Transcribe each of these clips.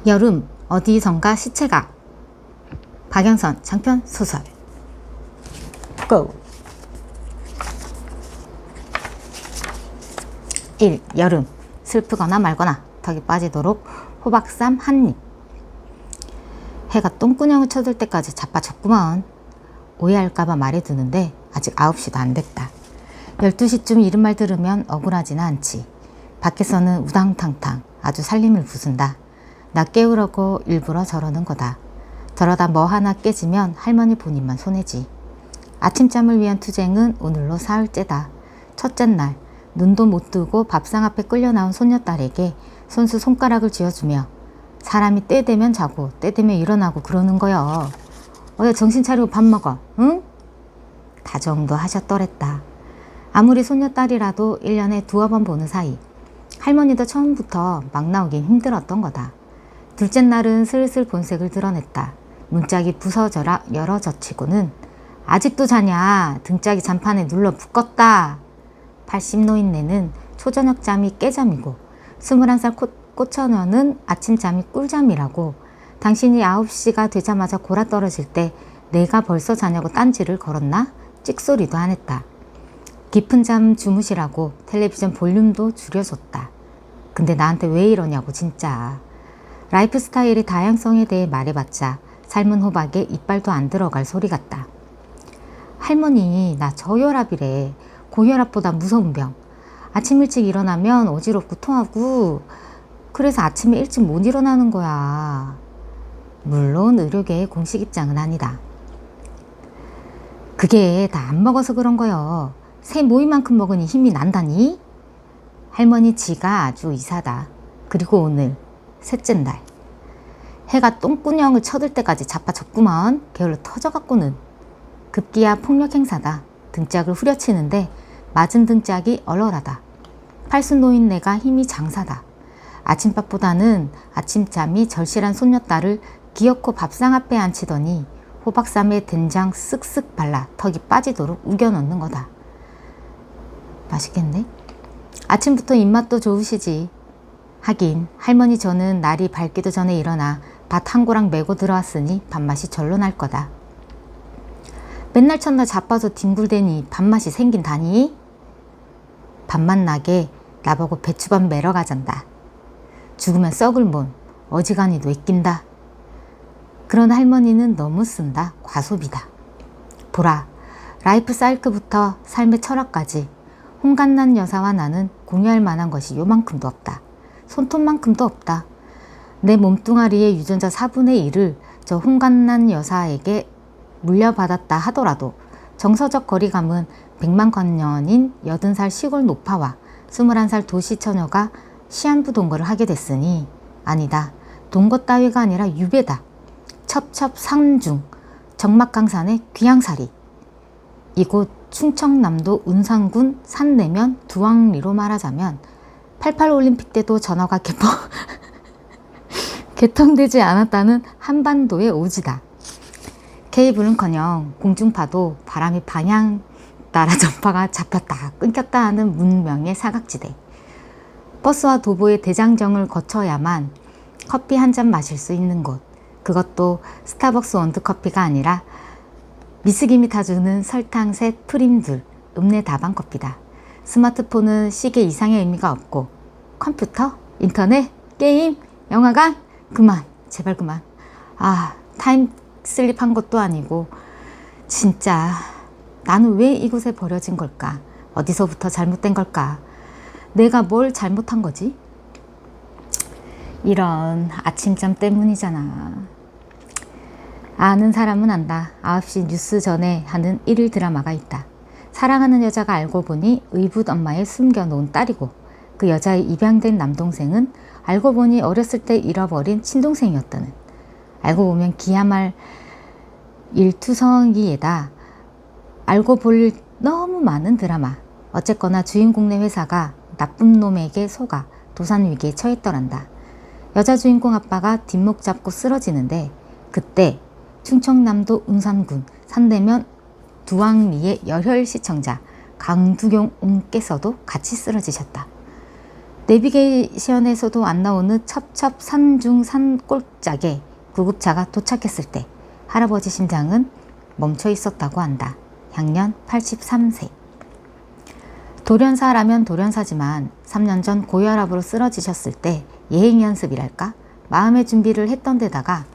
여름 어디선가 시체가. 박영선 장편 소설. 고! 1. 여름. 슬프거나 말거나 턱이 빠지도록 호박쌈 한입. 해가 똥구녕을 쳐들 때까지 자빠졌구먼. 오해할까봐 말해두는데 아직 9시도 안 됐다. 12시쯤 이른 말 들으면 억울하지는 않지. 밖에서는 우당탕탕 아주 살림을 부순다. 나 깨우려고 일부러 저러는 거다. 저러다 뭐 하나 깨지면 할머니 본인만 손해지. 아침잠을 위한 투쟁은 오늘로 사흘째다. 첫째 날 눈도 못 뜨고 밥상 앞에 끌려 나온 손녀딸에게 손수 손가락을 쥐어주며 사람이 때 되면 자고 때 되면 일어나고 그러는 거여. 어여 정신 차리고 밥 먹어. 응? 다정도 하셨더랬다. 아무리 손녀딸이라도 1년에 두어 번 보는 사이 할머니도 처음부터 막 나오긴 힘들었던 거다. 둘째 날은 슬슬 본색을 드러냈다. 문짝이 부서져라 열어젖히고는 아직도 자냐. 등짝이 잔판에 눌러 묶었다. 80 노인네는 초저녁잠이 깨잠이고 21살 꽃처녀는 아침잠이 꿀잠이라고 당신이 9시가 되자마자 골아떨어질 때 내가 벌써 자냐고 딴지를 걸었나? 찍소리도 안 했다. 깊은 잠 주무시라고 텔레비전 볼륨도 줄여줬다. 근데 나한테 왜 이러냐고 진짜. 라이프 스타일의 다양성에 대해 말해봤자 삶은 호박에 이빨도 안 들어갈 소리 같다. 할머니 나 저혈압이래. 고혈압보다 무서운 병. 아침 일찍 일어나면 어지럽고 토하고 그래서 아침에 일찍 못 일어나는 거야. 물론 의료계의 공식 입장은 아니다. 그게 다 안 먹어서 그런 거요. 새 모이만큼 먹으니 힘이 난다니? 할머니 지가 아주 이사다. 그리고 오늘 셋째 날. 해가 똥구녕을 쳐들 때까지 자빠졌구먼. 게을러 터져갖고는. 급기야 폭력 행사다. 등짝을 후려치는데 맞은 등짝이 얼얼하다. 팔순 노인네가 힘이 장사다. 아침밥보다는 아침잠이 절실한 손녀딸을 기어코 밥상 앞에 앉히더니 호박쌈에 된장 쓱쓱 발라 턱이 빠지도록 우겨 넣는 거다. 맛있겠네? 아침부터 입맛도 좋으시지. 하긴 할머니 저는 날이 밝기도 전에 일어나 밭 한 고랑 메고 들어왔으니 밥맛이 절로 날 거다. 맨날 첫날 자빠져 뒹굴대니 밥맛이 생긴다니? 밥맛 나게 나보고 배추밥 매러 가잔다. 죽으면 썩을 몸 어지간히도 애낀다. 그런 할머니는 너무 쓴다. 과소비다. 보라, 라이프 사이클부터 삶의 철학까지 홍간난 여사와 나는 공유할 만한 것이 요만큼도 없다. 손톱만큼도 없다. 내 몸뚱아리의 유전자 4분의 1을 저 홍간난 여사에게 물려받았다 하더라도 정서적 거리감은 100만건년인 80살 시골 노파와 21살 도시 처녀가 시한부 동거를 하게 됐으니 아니다. 동거 따위가 아니라 유배다. 첩첩상중 적막강산의 귀양살이. 이곳 충청남도 운산군 산내면 두왕리로 말하자면 88 올림픽 때도 전화가 개통되지 않았다는 한반도의 오지다. 케이블은커녕 공중파도 바람이 방향 따라 전파가 잡혔다 끊겼다 하는 문명의 사각지대. 버스와 도보의 대장정을 거쳐야만 커피 한 잔 마실 수 있는 곳. 그것도 스타벅스 원두커피가 아니라 미스김이 타주는 설탕셋 프림둘 읍내 다방 커피다. 스마트폰은 시계 이상의 의미가 없고 컴퓨터, 인터넷, 게임, 영화관 그만. 제발 그만. 아, 타임슬립 한 것도 아니고 진짜 나는 왜 이곳에 버려진 걸까? 어디서부터 잘못된 걸까? 내가 뭘 잘못한 거지? 이런 아침잠 때문이잖아. 아는 사람은 안다. 9시 뉴스 전에 하는 1일 드라마가 있다. 사랑하는 여자가 알고 보니 의붓 엄마에 숨겨놓은 딸이고 그 여자의 입양된 남동생은 알고 보니 어렸을 때 잃어버린 친동생이었다는. 알고 보면 기야말 일투성이에다 알고 볼 너무 많은 드라마. 어쨌거나 주인공네 회사가 나쁜 놈에게 속아 도산 위기에 처했더란다. 여자 주인공 아빠가 뒷목 잡고 쓰러지는데 그때 충청남도 운산군 산내면 두왕리의 열혈 시청자 강두경 옹께서도 같이 쓰러지셨다. 내비게이션에서도 안 나오는 첩첩 산중 산골짜기에 구급차가 도착했을 때 할아버지 심장은 멈춰 있었다고 한다. 향년 83세. 돌연사라면 돌연사지만 3년 전 고혈압으로 쓰러지셨을 때 예행 연습이랄까? 마음의 준비를 했던 데다가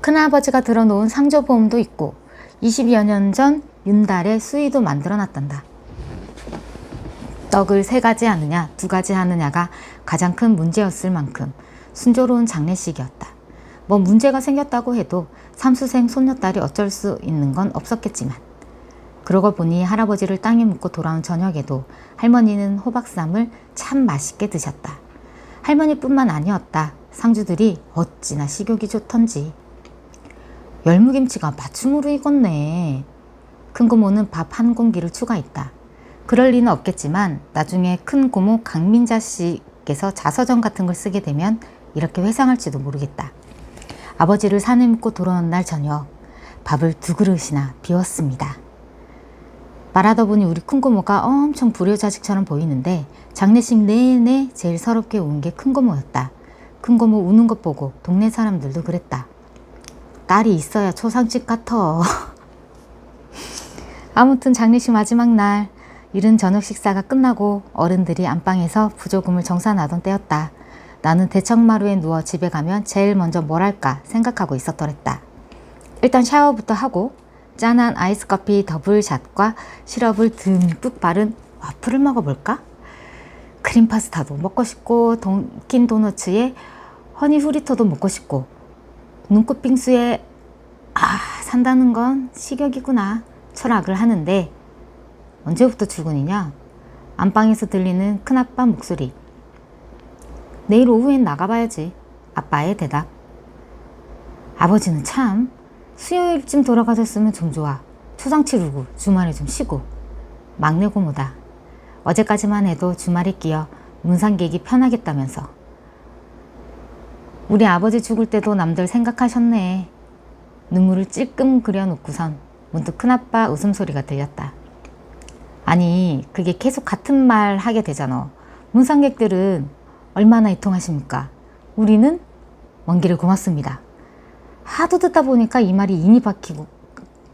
큰아버지가 들어놓은 상조보험도 있고 20여 년 전 윤달에 수의도 만들어놨단다. 떡을 3가지 하느냐 2가지 하느냐가 가장 큰 문제였을 만큼 순조로운 장례식이었다. 뭐 문제가 생겼다고 해도 삼수생 손녀딸이 어쩔 수 있는 건 없었겠지만 그러고 보니 할아버지를 땅에 묻고 돌아온 저녁에도 할머니는 호박쌈을 참 맛있게 드셨다. 할머니뿐만 아니었다. 상주들이 어찌나 식욕이 좋던지. 열무김치가 맞춤으로 익었네. 큰고모는 밥 1공기를 추가했다. 그럴 리는 없겠지만 나중에 큰고모 강민자 씨께서 자서전 같은 걸 쓰게 되면 이렇게 회상할지도 모르겠다. 아버지를 산에 묻고 돌아온 날 저녁 밥을 2그릇이나 비웠습니다. 말하다 보니 우리 큰고모가 엄청 불효자식처럼 보이는데 장례식 내내 제일 서럽게 운 게 큰고모였다. 큰고모 우는 것 보고 동네 사람들도 그랬다. 딸이 있어야 초상집 같아. 아무튼 장례식 마지막 날 이른 저녁 식사가 끝나고 어른들이 안방에서 부조금을 정산하던 때였다. 나는 대청마루에 누워 집에 가면 제일 먼저 뭘 할까 생각하고 있었더랬다. 일단 샤워부터 하고 짠한 아이스커피 더블샷과 시럽을 듬뿍 바른 와플을 먹어볼까? 크림 파스타도 먹고 싶고 던킨 도너츠에 허니 후리터도 먹고 싶고 눈꽃 빙수에 산다는 건 식욕이구나 철학을 하는데 언제부터 출근이냐? 안방에서 들리는 큰아빠 목소리. 내일 오후엔 나가봐야지. 아빠의 대답. 아버지는 참 수요일쯤 돌아가셨으면 좀 좋아. 초상 치르고 주말에 좀 쉬고. 막내 고모다. 어제까지만 해도 주말에 끼어 문상객이 편하겠다면서. 우리 아버지 죽을 때도 남들 생각하셨네. 눈물을 찔끔 그려놓고선 문득 큰아빠 웃음소리가 들렸다. 아니 그게 계속 같은 말 하게 되잖아. 문상객들은 얼마나 애통하십니까? 우리는 먼 길을 고맙습니다. 하도 듣다 보니까 이 말이 인이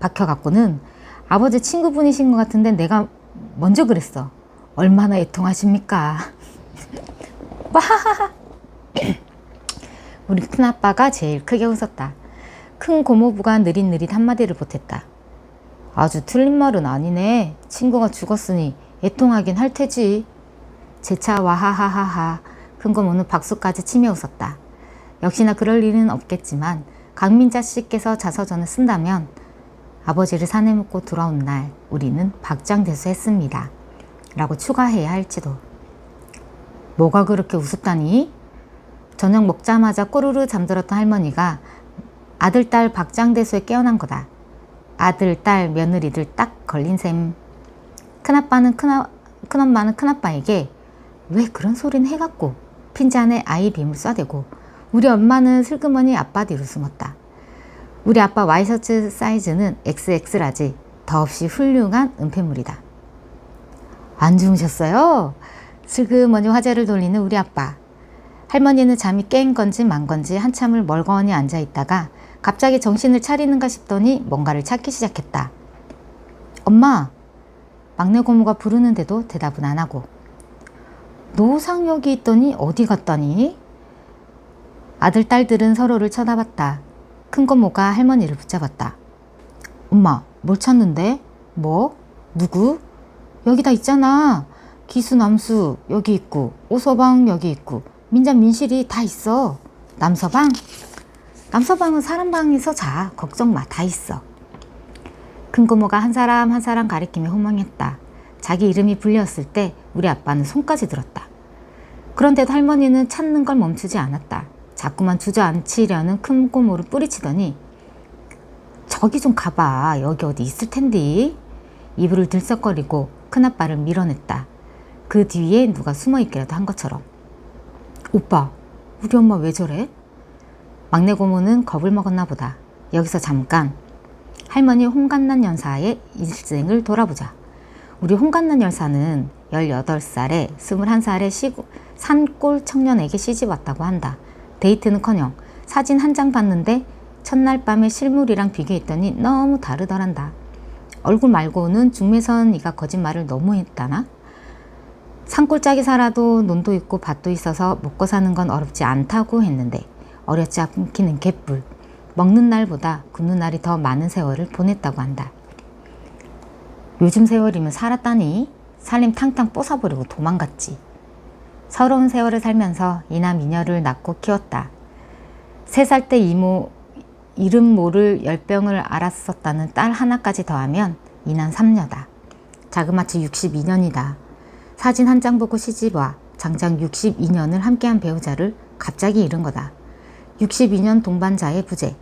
박혀갖고는 아버지 친구분이신 것 같은데 내가 먼저 그랬어. 얼마나 애통하십니까? 우리 큰아빠가 제일 크게 웃었다. 큰 고모부가 느릿느릿 한마디를 보탰다. 아주 틀린 말은 아니네. 친구가 죽었으니 애통하긴 할 테지. 재차 와하하하하. 큰 고모는 박수까지 치며 웃었다. 역시나 그럴 일은 없겠지만 강민자 씨께서 자서전을 쓴다면 아버지를 산에 묻고 돌아온 날 우리는 박장대소했습니다. 라고 추가해야 할지도. 뭐가 그렇게 우습다니? 저녁 먹자마자 꼬르르 잠들었던 할머니가 아들, 딸 박장대소에 깨어난 거다. 아들, 딸, 며느리들 딱 걸린 셈. 큰아빠는 큰엄마는 큰아빠에게 왜 그런 소리는 해갖고 핀잔에 아이 빔을 쏴대고 우리 엄마는 슬그머니 아빠 뒤로 숨었다. 우리 아빠 와이셔츠 사이즈는 XX라지 더없이 훌륭한 은폐물이다. 안 주무셨어요? 슬그머니 화제를 돌리는 우리 아빠. 할머니는 잠이 깬 건지 만 건지 한참을 멀거니 앉아있다가 갑자기 정신을 차리는가 싶더니 뭔가를 찾기 시작했다. 엄마! 막내 고모가 부르는데도 대답은 안 하고. 노상 여기 있더니 어디 갔다니? 아들, 딸들은 서로를 쳐다봤다. 큰 고모가 할머니를 붙잡았다. 엄마, 뭘 찾는데? 뭐? 누구? 여기 다 있잖아. 기수, 남수 여기 있고 오서방 여기 있고 민자, 민실이 다 있어. 남서방? 남서방은 사람 방에서 자. 걱정 마. 다 있어. 큰 고모가 한 사람 한 사람 가리키며 호망했다. 자기 이름이 불렸을 때 우리 아빠는 손까지 들었다. 그런데도 할머니는 찾는 걸 멈추지 않았다. 자꾸만 주저앉히려는 큰 고모를 뿌리치더니 저기 좀 가봐. 여기 어디 있을 텐데. 이불을 들썩거리고 큰아빠를 밀어냈다. 그 뒤에 누가 숨어있기라도 한 것처럼. 오빠, 우리 엄마 왜 저래? 막내 고모는 겁을 먹었나 보다. 여기서 잠깐 할머니 홍간난 여사의 일생을 돌아보자. 우리 홍간난 여사는 18살에 21살의 산골 청년에게 시집 왔다고 한다. 데이트는커녕 사진 한 장 봤는데 첫날 밤에 실물이랑 비교했더니 너무 다르더란다. 얼굴 말고는 중매선이가 거짓말을 너무 했다나? 산골짜기 살아도 논도 있고 밭도 있어서 먹고 사는 건 어렵지 않다고 했는데 어렵지 않기는 개뿔. 먹는 날보다 굶는 날이 더 많은 세월을 보냈다고 한다. 요즘 세월이면 살았다니? 살림 탕탕 뽀사버리고 도망갔지. 서러운 세월을 살면서 이남 이녀를 낳고 키웠다. 3살 때 이름 모를 열병을 앓았었다는 딸 하나까지 더하면 이남 3녀다. 자그마치 62년이다. 사진 한 장 보고 시집와 장장 62년을 함께한 배우자를 갑자기 잃은 거다. 62년 동반자의 부재.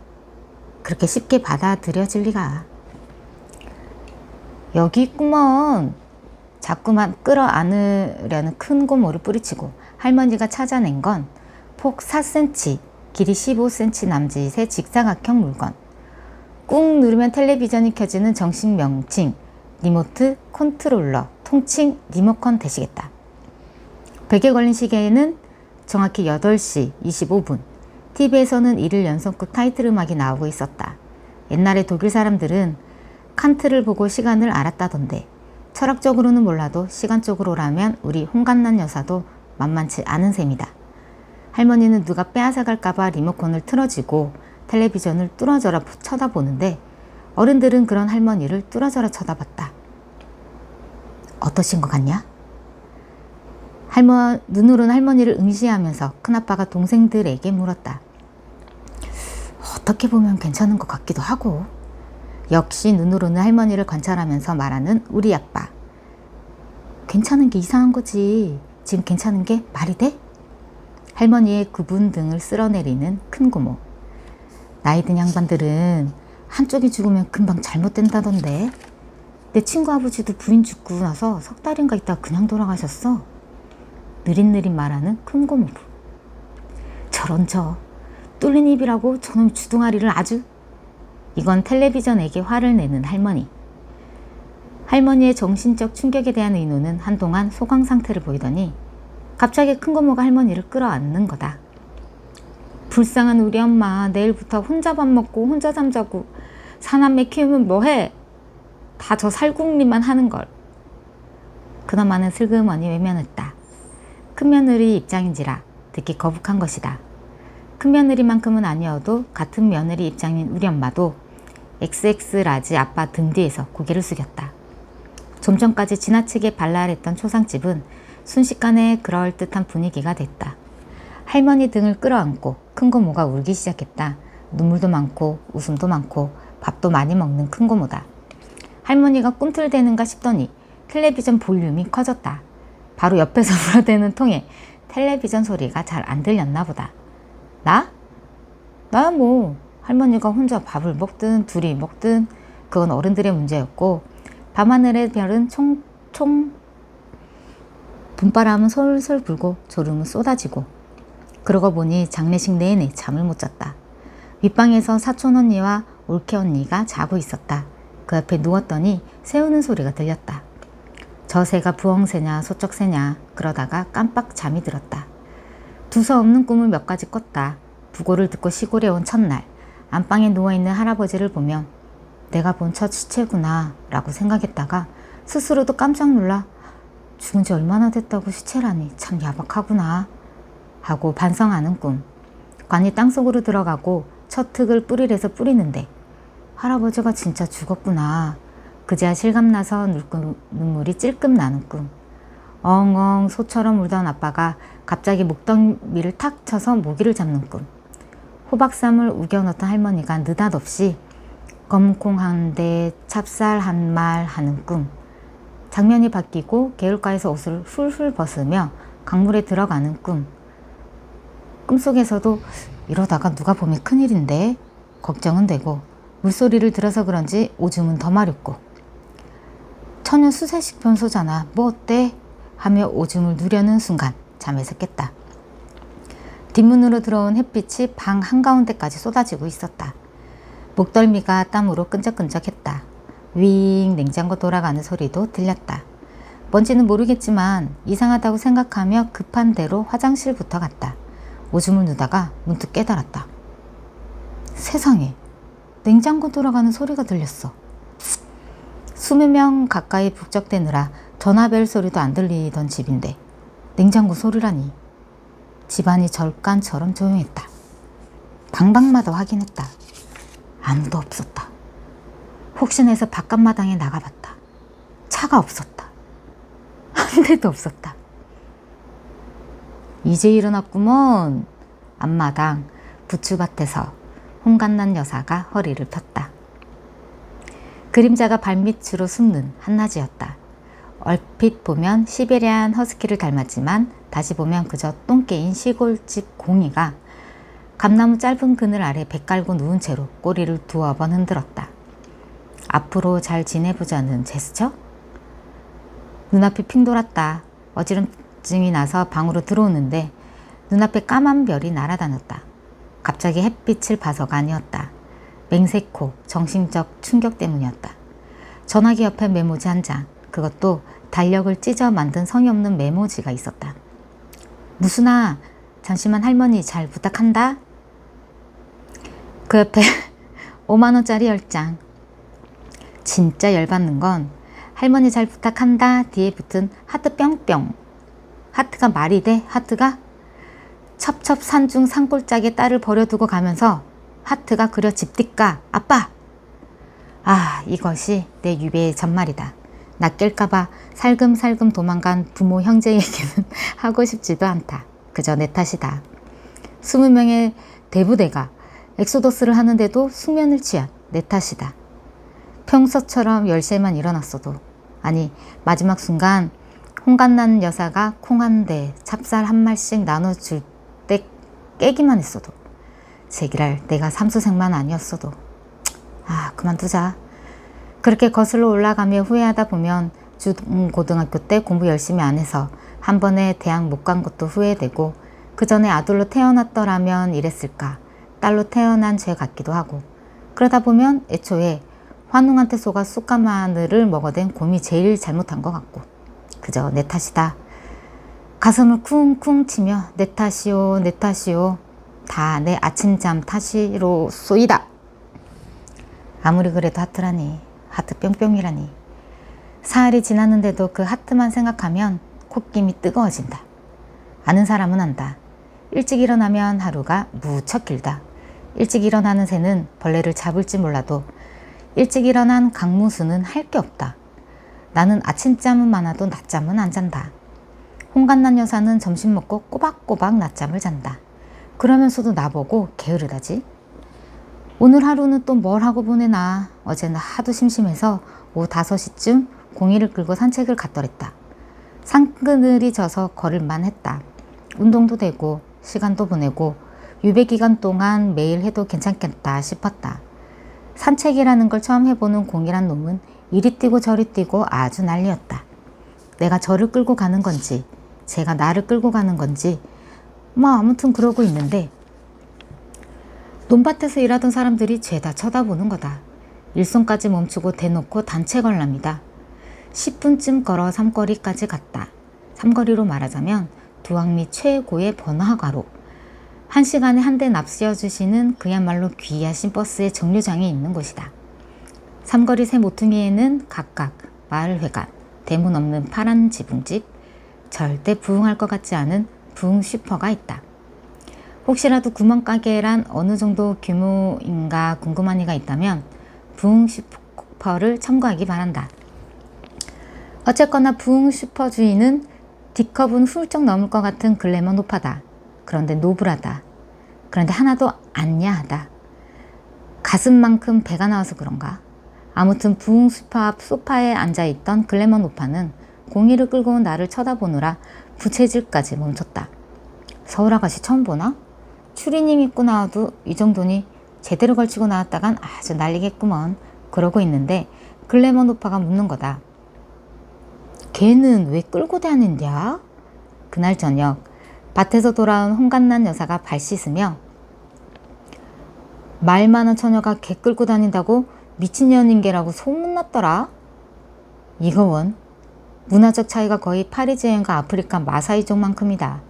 그렇게 쉽게 받아들여질 리가. 여기 있구먼. 자꾸만 끌어안으려는 큰 고모를 뿌리치고 할머니가 찾아낸 건 폭 4cm, 길이 15cm 남짓의 직사각형 물건. 꾹 누르면 텔레비전이 켜지는 정식 명칭 리모트 컨트롤러, 통칭 리모컨 되시겠다. 벽에 걸린 시계에는 정확히 8시 25분. TV에서는 1일 연속극 타이틀 음악이 나오고 있었다. 옛날에 독일 사람들은 칸트를 보고 시간을 알았다던데 철학적으로는 몰라도 시간적으로라면 우리 홍간난 여사도 만만치 않은 셈이다. 할머니는 누가 빼앗아갈까봐 리모컨을 틀어쥐고 텔레비전을 뚫어져라 쳐다보는데 어른들은 그런 할머니를 뚫어져라 쳐다봤다. 어떠신 것 같냐? 눈으로는 할머니를 응시하면서 큰아빠가 동생들에게 물었다. 어떻게 보면 괜찮은 것 같기도 하고. 역시 눈으로는 할머니를 관찰하면서 말하는 우리 아빠. 괜찮은 게 이상한 거지. 지금 괜찮은 게 말이 돼? 할머니의 구분 등을 쓸어내리는 큰 고모. 나이 든 양반들은 한쪽이 죽으면 금방 잘못된다던데. 내 친구 아버지도 부인 죽고 나서 석 달인가 있다가 그냥 돌아가셨어. 느릿느릿 말하는 큰 고모부. 저런 뚫린 입이라고 저놈 주둥아리를 아주. 이건 텔레비전에게 화를 내는 할머니. 할머니의 정신적 충격에 대한 의노는 한동안 소강 상태를 보이더니 갑자기 큰 고모가 할머니를 끌어안는 거다. 불쌍한 우리 엄마, 내일부터 혼자 밥 먹고 혼자 잠자고 사남매 키우면 뭐해? 다 저 살궁리만 하는걸. 그나마는 슬그머니 외면했다. 큰며느리 입장인지라 듣기 거북한 것이다. 큰며느리만큼은 아니어도 같은 며느리 입장인 우리 엄마도 XX 라지 아빠 등 뒤에서 고개를 숙였다. 좀 전까지 지나치게 발랄했던 초상집은 순식간에 그럴듯한 분위기가 됐다. 할머니 등을 끌어안고 큰 고모가 울기 시작했다. 눈물도 많고 웃음도 많고 밥도 많이 먹는 큰 고모다. 할머니가 꿈틀대는가 싶더니 텔레비전 볼륨이 커졌다. 바로 옆에서 불어대는 통에 텔레비전 소리가 잘 안 들렸나 보다. 나? 나야 뭐 할머니가 혼자 밥을 먹든 둘이 먹든 그건 어른들의 문제였고 밤하늘의 별은 총총 봄바람은 솔솔 불고 졸음은 쏟아지고 그러고 보니 장례식 내내 잠을 못 잤다. 윗방에서 사촌 언니와 올케 언니가 자고 있었다. 그 옆에 누웠더니 새우는 소리가 들렸다. 저 새가 부엉새냐 소쩍새냐 그러다가 깜빡 잠이 들었다. 두서없는 꿈을 몇 가지 꿨다. 부고를 듣고 시골에 온 첫날 안방에 누워있는 할아버지를 보면 내가 본 첫 시체구나 라고 생각했다가 스스로도 깜짝 놀라 죽은 지 얼마나 됐다고 시체라니 참 야박하구나 하고 반성하는 꿈. 관이 땅속으로 들어가고 첫 흙을 뿌리래서 뿌리는데 할아버지가 진짜 죽었구나. 그제야 실감나서 눈물이 찔끔 나는 꿈. 엉엉 소처럼 울던 아빠가 갑자기 목덜미를 탁 쳐서 모기를 잡는 꿈. 호박쌈을 우겨넣던 할머니가 느닷없이 검콩 한 대, 찹쌀 한 말 하는 꿈. 장면이 바뀌고 개울가에서 옷을 훌훌 벗으며 강물에 들어가는 꿈. 꿈속에서도 이러다가 누가 보면 큰일인데 걱정은 되고 물소리를 들어서 그런지 오줌은 더 마렵고 천연 수세식 변소잖아 뭐 어때? 하며 오줌을 누려는 순간 잠에서 깼다. 뒷문으로 들어온 햇빛이 방 한가운데까지 쏟아지고 있었다. 목덜미가 땀으로 끈적끈적했다. 윙 냉장고 돌아가는 소리도 들렸다. 뭔지는 모르겠지만 이상하다고 생각하며 급한 대로 화장실부터 갔다. 오줌을 누다가 문득 깨달았다. 세상에, 냉장고 돌아가는 소리가 들렸어. 20명 가까이 북적대느라 전화벨 소리도 안 들리던 집인데 냉장고 소리라니. 집안이 절간처럼 조용했다. 방방마다 확인했다. 아무도 없었다. 혹시나 해서 바깥마당에 나가봤다. 차가 없었다. 한 대도 없었다. 이제 일어났구먼. 앞마당 부추밭에서 홍간난 여사가 허리를 폈다. 그림자가 발밑으로 숨는 한낮이었다. 얼핏 보면 시베리안 허스키를 닮았지만 다시 보면 그저 똥개인 시골집 공이가 감나무 짧은 그늘 아래 배 깔고 누운 채로 꼬리를 두어 번 흔들었다. 앞으로 잘 지내보자는 제스처? 눈앞이 핑 돌았다. 어지럼증이 나서 방으로 들어오는데 눈앞에 까만 별이 날아다녔다. 갑자기 햇빛을 봐서가 아니었다. 맹세코 정신적 충격 때문이었다. 전화기 옆에 메모지 한 장, 그것도 달력을 찢어 만든 성의 없는 메모지가 있었다. 무순아, 잠시만 할머니 잘 부탁한다. 그 옆에 5만원짜리 10장. 진짜 열받는 건 할머니 잘 부탁한다 뒤에 붙은 하트 뿅뿅. 하트가 말이 돼? 하트가? 첩첩 산중 산골짜기에 딸을 버려두고 가면서 하트가 그려 집디까 아빠! 아, 이것이 내 유배의 전말이다. 낚일까봐 살금살금 도망간 부모 형제 얘기는 하고 싶지도 않다. 그저 내 탓이다. 20명의 대부대가 엑소더스를 하는데도 숙면을 취한 내 탓이다. 평소처럼 10시에만 일어났어도, 아니 마지막 순간 홍간난 여사가 콩 한 대, 찹쌀 한 말씩 나눠줄 때 깨기만 했어도, 제기랄 내가 삼수생만 아니었어도. 아, 그만두자. 그렇게 거슬러 올라가며 후회하다 보면 중고등학교 때 공부 열심히 안 해서 한 번에 대학 못 간 것도 후회되고, 그 전에 아들로 태어났더라면 이랬을까, 딸로 태어난 죄 같기도 하고, 그러다 보면 애초에 환웅한테 속아 쑥가마늘을 먹어댄 곰이 제일 잘못한 것 같고, 그저 내 탓이다. 가슴을 쿵쿵 치며 내 탓이요 내 탓이요, 다 내 아침잠 탓이로 쏘이다. 아무리 그래도 하트라니, 하트 뿅뿅이라니. 사흘이 지났는데도 그 하트만 생각하면 콧김이 뜨거워진다. 아는 사람은 안다. 일찍 일어나면 하루가 무척 길다. 일찍 일어나는 새는 벌레를 잡을지 몰라도 일찍 일어난 강무수는 할 게 없다. 나는 아침잠은 많아도 낮잠은 안 잔다. 홍간난 여사는 점심 먹고 꼬박꼬박 낮잠을 잔다. 그러면서도 나보고 게으르다지. 오늘 하루는 또 뭘 하고 보내나. 어제는 하도 심심해서 오후 5시쯤 공이를 끌고 산책을 갔더랬다. 산그늘이 져서 걸을만 했다. 운동도 되고 시간도 보내고 유배 기간 동안 매일 해도 괜찮겠다 싶었다. 산책이라는 걸 처음 해보는 공이란 놈은 이리 뛰고 저리 뛰고 아주 난리였다. 내가 저를 끌고 가는 건지 제가 나를 끌고 가는 건지 뭐 아무튼 그러고 있는데, 논밭에서 일하던 사람들이 죄다 쳐다보는 거다. 일손까지 멈추고 대놓고 단체 관람이다. 10분쯤 걸어 삼거리까지 갔다. 삼거리로 말하자면 두학리 최고의 번화가로 1시간에 한 대 납치어주시는 그야말로 귀하신 버스의 정류장이 있는 곳이다. 삼거리 세 모퉁이에는 각각 마을회관, 대문 없는 파란 지붕집, 절대 부흥할 것 같지 않은 부흥 슈퍼가 있다. 혹시라도 구멍가게란 어느 정도 규모인가 궁금한 이가 있다면 부흥 슈퍼를 참고하기 바란다. 어쨌거나 부흥 슈퍼 주인은 D컵은 훌쩍 넘을 것 같은 글래머 노파다. 그런데 노블하다. 그런데 하나도 안 야하다. 가슴만큼 배가 나와서 그런가? 아무튼 부흥 슈퍼 앞 소파에 앉아있던 글래머 노파는 공이를 끌고 온 나를 쳐다보느라 부채질까지 멈췄다. 서울 아가씨 처음 보나? 추리닝 입고 나와도 이 정도니 제대로 걸치고 나왔다간 아주 난리겠구먼. 그러고 있는데 글래머 노파가 묻는 거다. 걔는 왜 끌고 다니냐? 그날 저녁 밭에서 돌아온 홍간난 여사가 발 씻으며 말 많은 처녀가 개 끌고 다닌다고 미친년인 개라고 소문났더라. 이거 원 문화적 차이가 거의 파리지엔과 아프리카 마사이족만큼이다.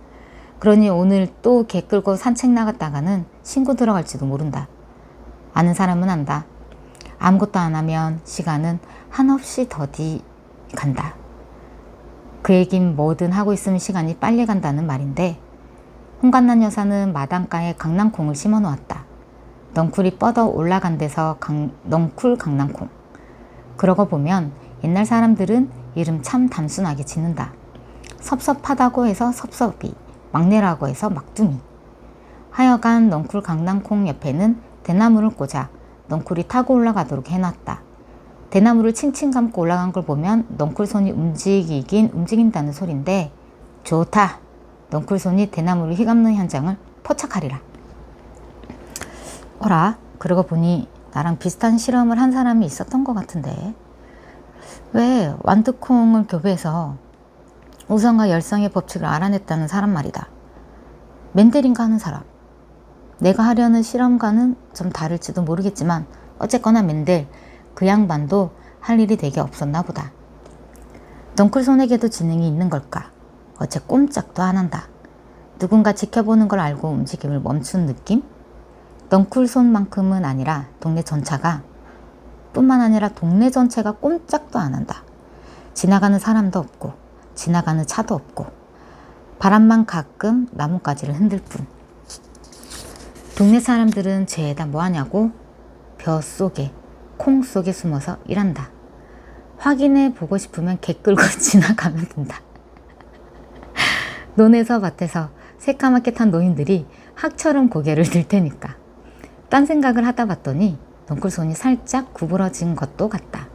그러니 오늘 또 개 끌고 산책 나갔다가는 신고 들어갈지도 모른다. 아는 사람은 안다. 아무것도 안 하면 시간은 한없이 더디 간다. 그 얘긴 뭐든 하고 있으면 시간이 빨리 간다는 말인데 홍간난 여사는 마당가에 강낭콩을 심어 놓았다. 넝쿨이 뻗어 올라간 데서 넝쿨 강낭콩. 그러고 보면 옛날 사람들은 이름 참 단순하게 짓는다. 섭섭하다고 해서 섭섭이, 막내라고 해서 막둥이. 하여간 넝쿨 강낭콩 옆에는 대나무를 꽂아 넝쿨이 타고 올라가도록 해놨다. 대나무를 칭칭 감고 올라간 걸 보면 넝쿨 손이 움직이긴 움직인다는 소린데 좋다. 넝쿨 손이 대나무를 휘감는 현장을 포착하리라. 어라, 그러고 보니 나랑 비슷한 실험을 한 사람이 있었던 것 같은데 왜 완두콩을 교배해서 우선과 열성의 법칙을 알아냈다는 사람 말이다. 맨델인가 하는 사람. 내가 하려는 실험과는 좀 다를지도 모르겠지만 어쨌거나 맨델, 그 양반도 할 일이 되게 없었나 보다. 넝쿨 손에게도 지능이 있는 걸까? 어째 꼼짝도 안 한다. 누군가 지켜보는 걸 알고 움직임을 멈춘 느낌? 넝쿨 손만큼은 아니라 동네 전체가 뿐만 아니라 동네 전체가 꼼짝도 안 한다. 지나가는 사람도 없고 지나가는 차도 없고 바람만 가끔 나뭇가지를 흔들 뿐. 동네 사람들은 죄다 뭐하냐고 벼 속에 콩 속에 숨어서 일한다. 확인해 보고 싶으면 개 끌고 지나가면 된다. 논에서 밭에서 새까맣게 탄 노인들이 학처럼 고개를 들 테니까. 딴 생각을 하다 봤더니 넝쿨 손이 살짝 구부러진 것도 같다.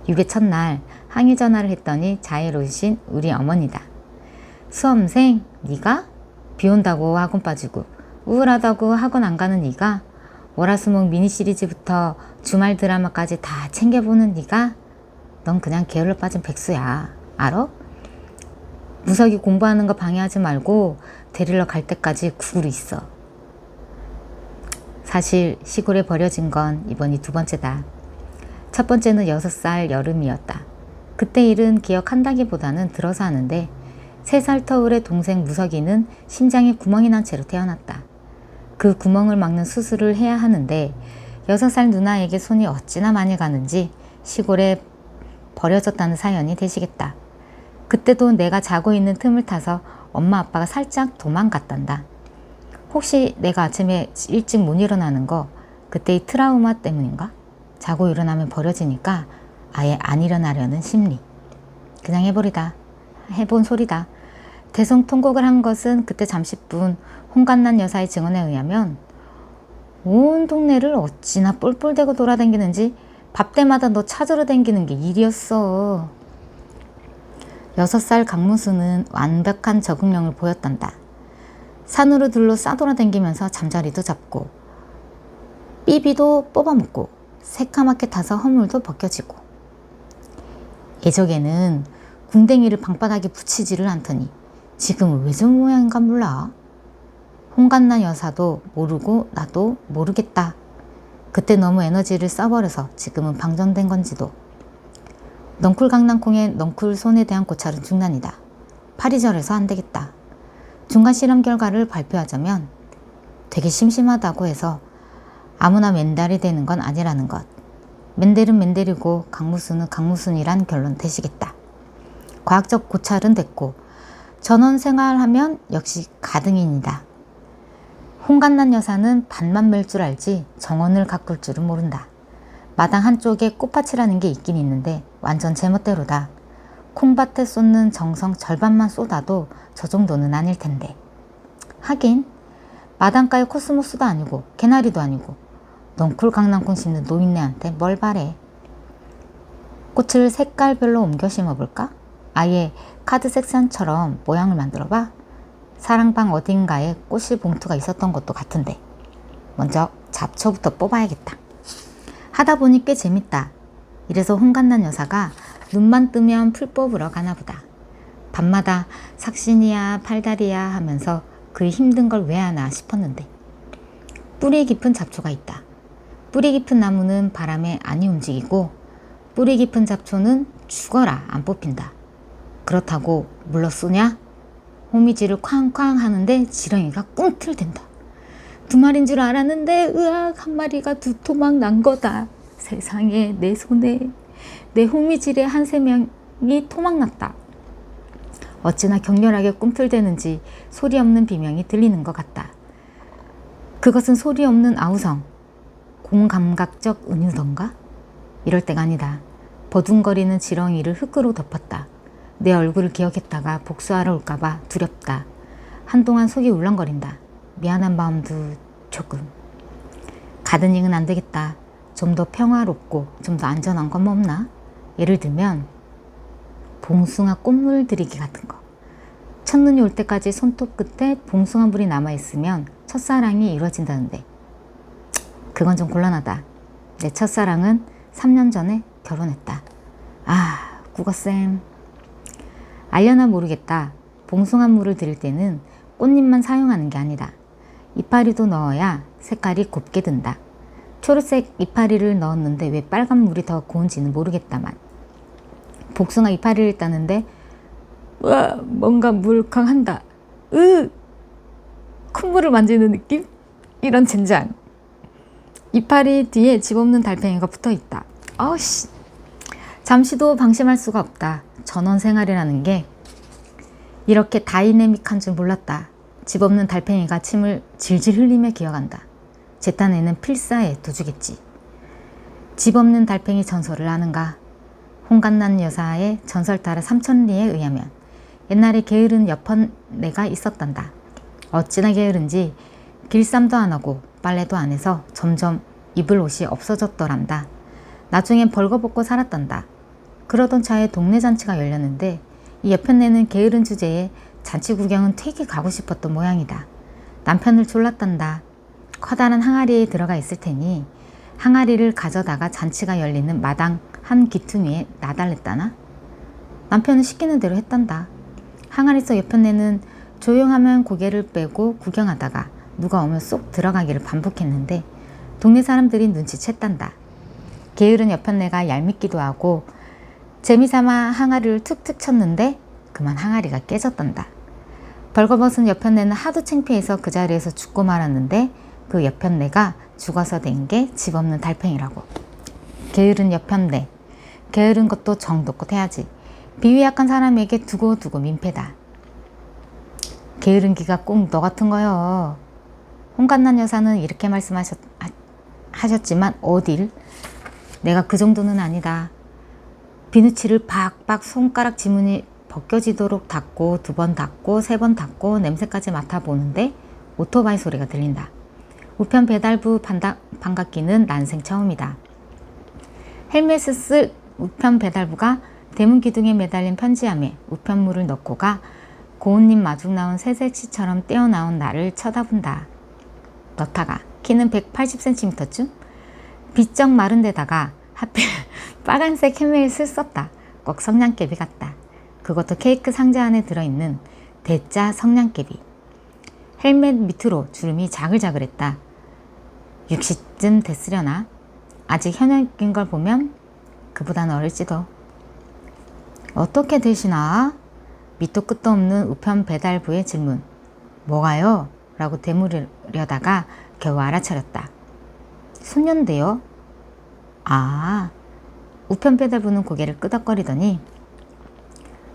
유괴 첫날 항의 전화를 했더니 자애로우신 우리 어머니다. 수험생, 네가? 비 온다고 학원 빠지고 우울하다고 학원 안 가는 네가? 월화수목 미니 시리즈부터 주말 드라마까지 다 챙겨보는 네가? 넌 그냥 게을러 빠진 백수야. 알아? 무석이 공부하는 거 방해하지 말고 데리러 갈 때까지 구글이 있어. 사실 시골에 버려진 건 이번이 두 번째다. 첫 번째는 6살 여름이었다. 그때 일은 기억한다기보다는 들어서 하는데 3살 터울의 동생 무석이는 심장에 구멍이 난 채로 태어났다. 그 구멍을 막는 수술을 해야 하는데 6살 누나에게 손이 어찌나 많이 가는지 시골에 버려졌다는 사연이 되시겠다. 그때도 내가 자고 있는 틈을 타서 엄마 아빠가 살짝 도망갔단다. 혹시 내가 아침에 일찍 못 일어나는 거 그때의 트라우마 때문인가? 자고 일어나면 버려지니까 아예 안 일어나려는 심리. 그냥 해버리다. 해본 소리다. 대성통곡을 한 것은 그때 잠시뿐. 홍간난 여사의 증언에 의하면 온 동네를 어찌나 뿔뿔대고 돌아다니는지 밥 때마다 너 찾으러 다니는 게 일이었어. 6살 강무수는 완벽한 적응력을 보였단다. 산으로 들로 싸돌아다니면서 잠자리도 잡고 삐비도 뽑아먹고 새까맣게 타서 허물도 벗겨지고 예적에는 궁뎅이를 방바닥에 붙이지를 않더니 지금은 왜 저런 모양인가 몰라. 홍간난 여사도 모르고 나도 모르겠다. 그때 너무 에너지를 써버려서 지금은 방전된 건지도. 넝쿨 강낭콩의 넝쿨 손에 대한 고찰은 중단이다. 파리절에서 안 되겠다. 중간 실험 결과를 발표하자면 되게 심심하다고 해서 아무나 맨달이 되는 건 아니라는 것. 맨델은 맨델이고 강무순은 강무순이란 결론 되시겠다. 과학적 고찰은 됐고 전원 생활하면 역시 가등인이다. 홍간난 여사는 밭만 멜 줄 알지 정원을 가꿀 줄은 모른다. 마당 한쪽에 꽃밭이라는 게 있긴 있는데 완전 제멋대로다. 콩밭에 쏟는 정성 절반만 쏟아도 저 정도는 아닐 텐데. 하긴 마당가에 코스모스도 아니고 개나리도 아니고 넝쿨 강낭콩 심는 노인네한테 뭘 바래. 꽃을 색깔별로 옮겨 심어볼까? 아예 카드 섹션처럼 모양을 만들어봐. 사랑방 어딘가에 꽃실 봉투가 있었던 것도 같은데. 먼저 잡초부터 뽑아야겠다. 하다 보니 꽤 재밌다. 이래서 홍간난 여사가 눈만 뜨면 풀 뽑으러 가나보다. 밤마다 삭신이야 팔다리야 하면서 그 힘든 걸 왜 하나 싶었는데. 뿌리 깊은 잡초가 있다. 뿌리 깊은 나무는 바람에 안이 움직이고 뿌리 깊은 잡초는 죽어라 안 뽑힌다. 그렇다고 물러쏘냐? 호미질을 쾅쾅 하는데 지렁이가 꿈틀댄다. 두 마리인 줄 알았는데 으악 한 마리가 두 토막 난 거다. 세상에 내 손에 내 호미질에 한 세 명이 토막 났다. 어찌나 격렬하게 꿈틀대는지 소리 없는 비명이 들리는 것 같다. 그것은 소리 없는 아우성, 공감각적 은유던가? 이럴 때가 아니다. 버둥거리는 지렁이를 흙으로 덮었다. 내 얼굴을 기억했다가 복수하러 올까봐 두렵다. 한동안 속이 울렁거린다. 미안한 마음도 조금. 가드닝은 안 되겠다. 좀 더 평화롭고 좀 더 안전한 건 뭐 없나? 예를 들면 봉숭아 꽃물 들이기 같은 거. 첫눈이 올 때까지 손톱 끝에 봉숭아 물이 남아있으면 첫사랑이 이루어진다는데 그건 좀 곤란하다. 내 첫사랑은 3년 전에 결혼했다. 아, 국어쌤. 알려나 모르겠다. 봉숭아 물을 들일 때는 꽃잎만 사용하는 게 아니다. 이파리도 넣어야 색깔이 곱게 든다. 초록색 이파리를 넣었는데 왜 빨간 물이 더 고운지는 모르겠다만 복숭아 이파리를 따는데 와 뭔가 물컹한다. 콧물을 만지는 느낌? 이런 젠장. 이파리 뒤에 집 없는 달팽이가 붙어있다. 아우씨. 잠시도 방심할 수가 없다. 전원 생활이라는 게 이렇게 다이내믹한 줄 몰랐다. 집 없는 달팽이가 침을 질질 흘리며 기어간다. 제 딴에는 필사에 도주겠지. 집 없는 달팽이 전설을 아는가? 홍간난 여사의 전설 따라 삼천리에 의하면 옛날에 게으른 여편네가 있었단다. 어찌나 게으른지 길쌈도 안 하고 빨래도 안 해서 점점 입을 옷이 없어졌더란다. 나중엔 벌거벗고 살았단다. 그러던 차에 동네 잔치가 열렸는데 이 여편네는 게으른 주제에 잔치 구경은 되게 가고 싶었던 모양이다. 남편을 졸랐단다. 커다란 항아리에 들어가 있을 테니 항아리를 가져다가 잔치가 열리는 마당 한 기퉁이에 놔달랬다나? 남편은 시키는 대로 했단다. 항아리 속 여편네는 조용하면 고개를 빼고 구경하다가 누가 오면 쏙 들어가기를 반복했는데 동네 사람들이 눈치챘단다. 게으른 여편네가 얄밉기도 하고 재미삼아 항아리를 툭툭 쳤는데 그만 항아리가 깨졌단다. 벌거벗은 여편네는 하도 창피해서 그 자리에서 죽고 말았는데 그 여편네가 죽어서 된 게 집 없는 달팽이라고. 게으른 여편네. 게으른 것도 정도껏 해야지. 비위 약한 사람에게 두고두고 민폐다. 게으른 기가 꼭 너 같은 거요. 홍간난 여사는 이렇게 말씀하셨지만 어딜? 내가 그 정도는 아니다. 비누칠을 박박 손가락 지문이 벗겨지도록 닦고 2번 닦고 3번 닦고 냄새까지 맡아보는데 오토바이 소리가 들린다. 우편 배달부 반갑기는 난생 처음이다. 헬멧을 쓸 우편 배달부가 대문 기둥에 매달린 편지함에 우편물을 넣고 가 고운잎 마중 나온 새색시처럼 떼어나온 나를 쳐다본다. 넣다가 키는 180cm쯤? 비쩍 마른 데다가 하필 빨간색 헬멧을 썼다. 꼭 성냥개비 같다. 그것도 케이크 상자 안에 들어있는 대짜 성냥개비. 헬멧 밑으로 주름이 자글자글했다. 60쯤 됐으려나? 아직 현역인 걸 보면 그보다는 어릴지도. 어떻게 되시나? 밑도 끝도 없는 우편 배달부의 질문. 뭐가요? 라고 되물으려다가 겨우 알아차렸다. 손년데요? 아, 우편 배달부는 고개를 끄덕거리더니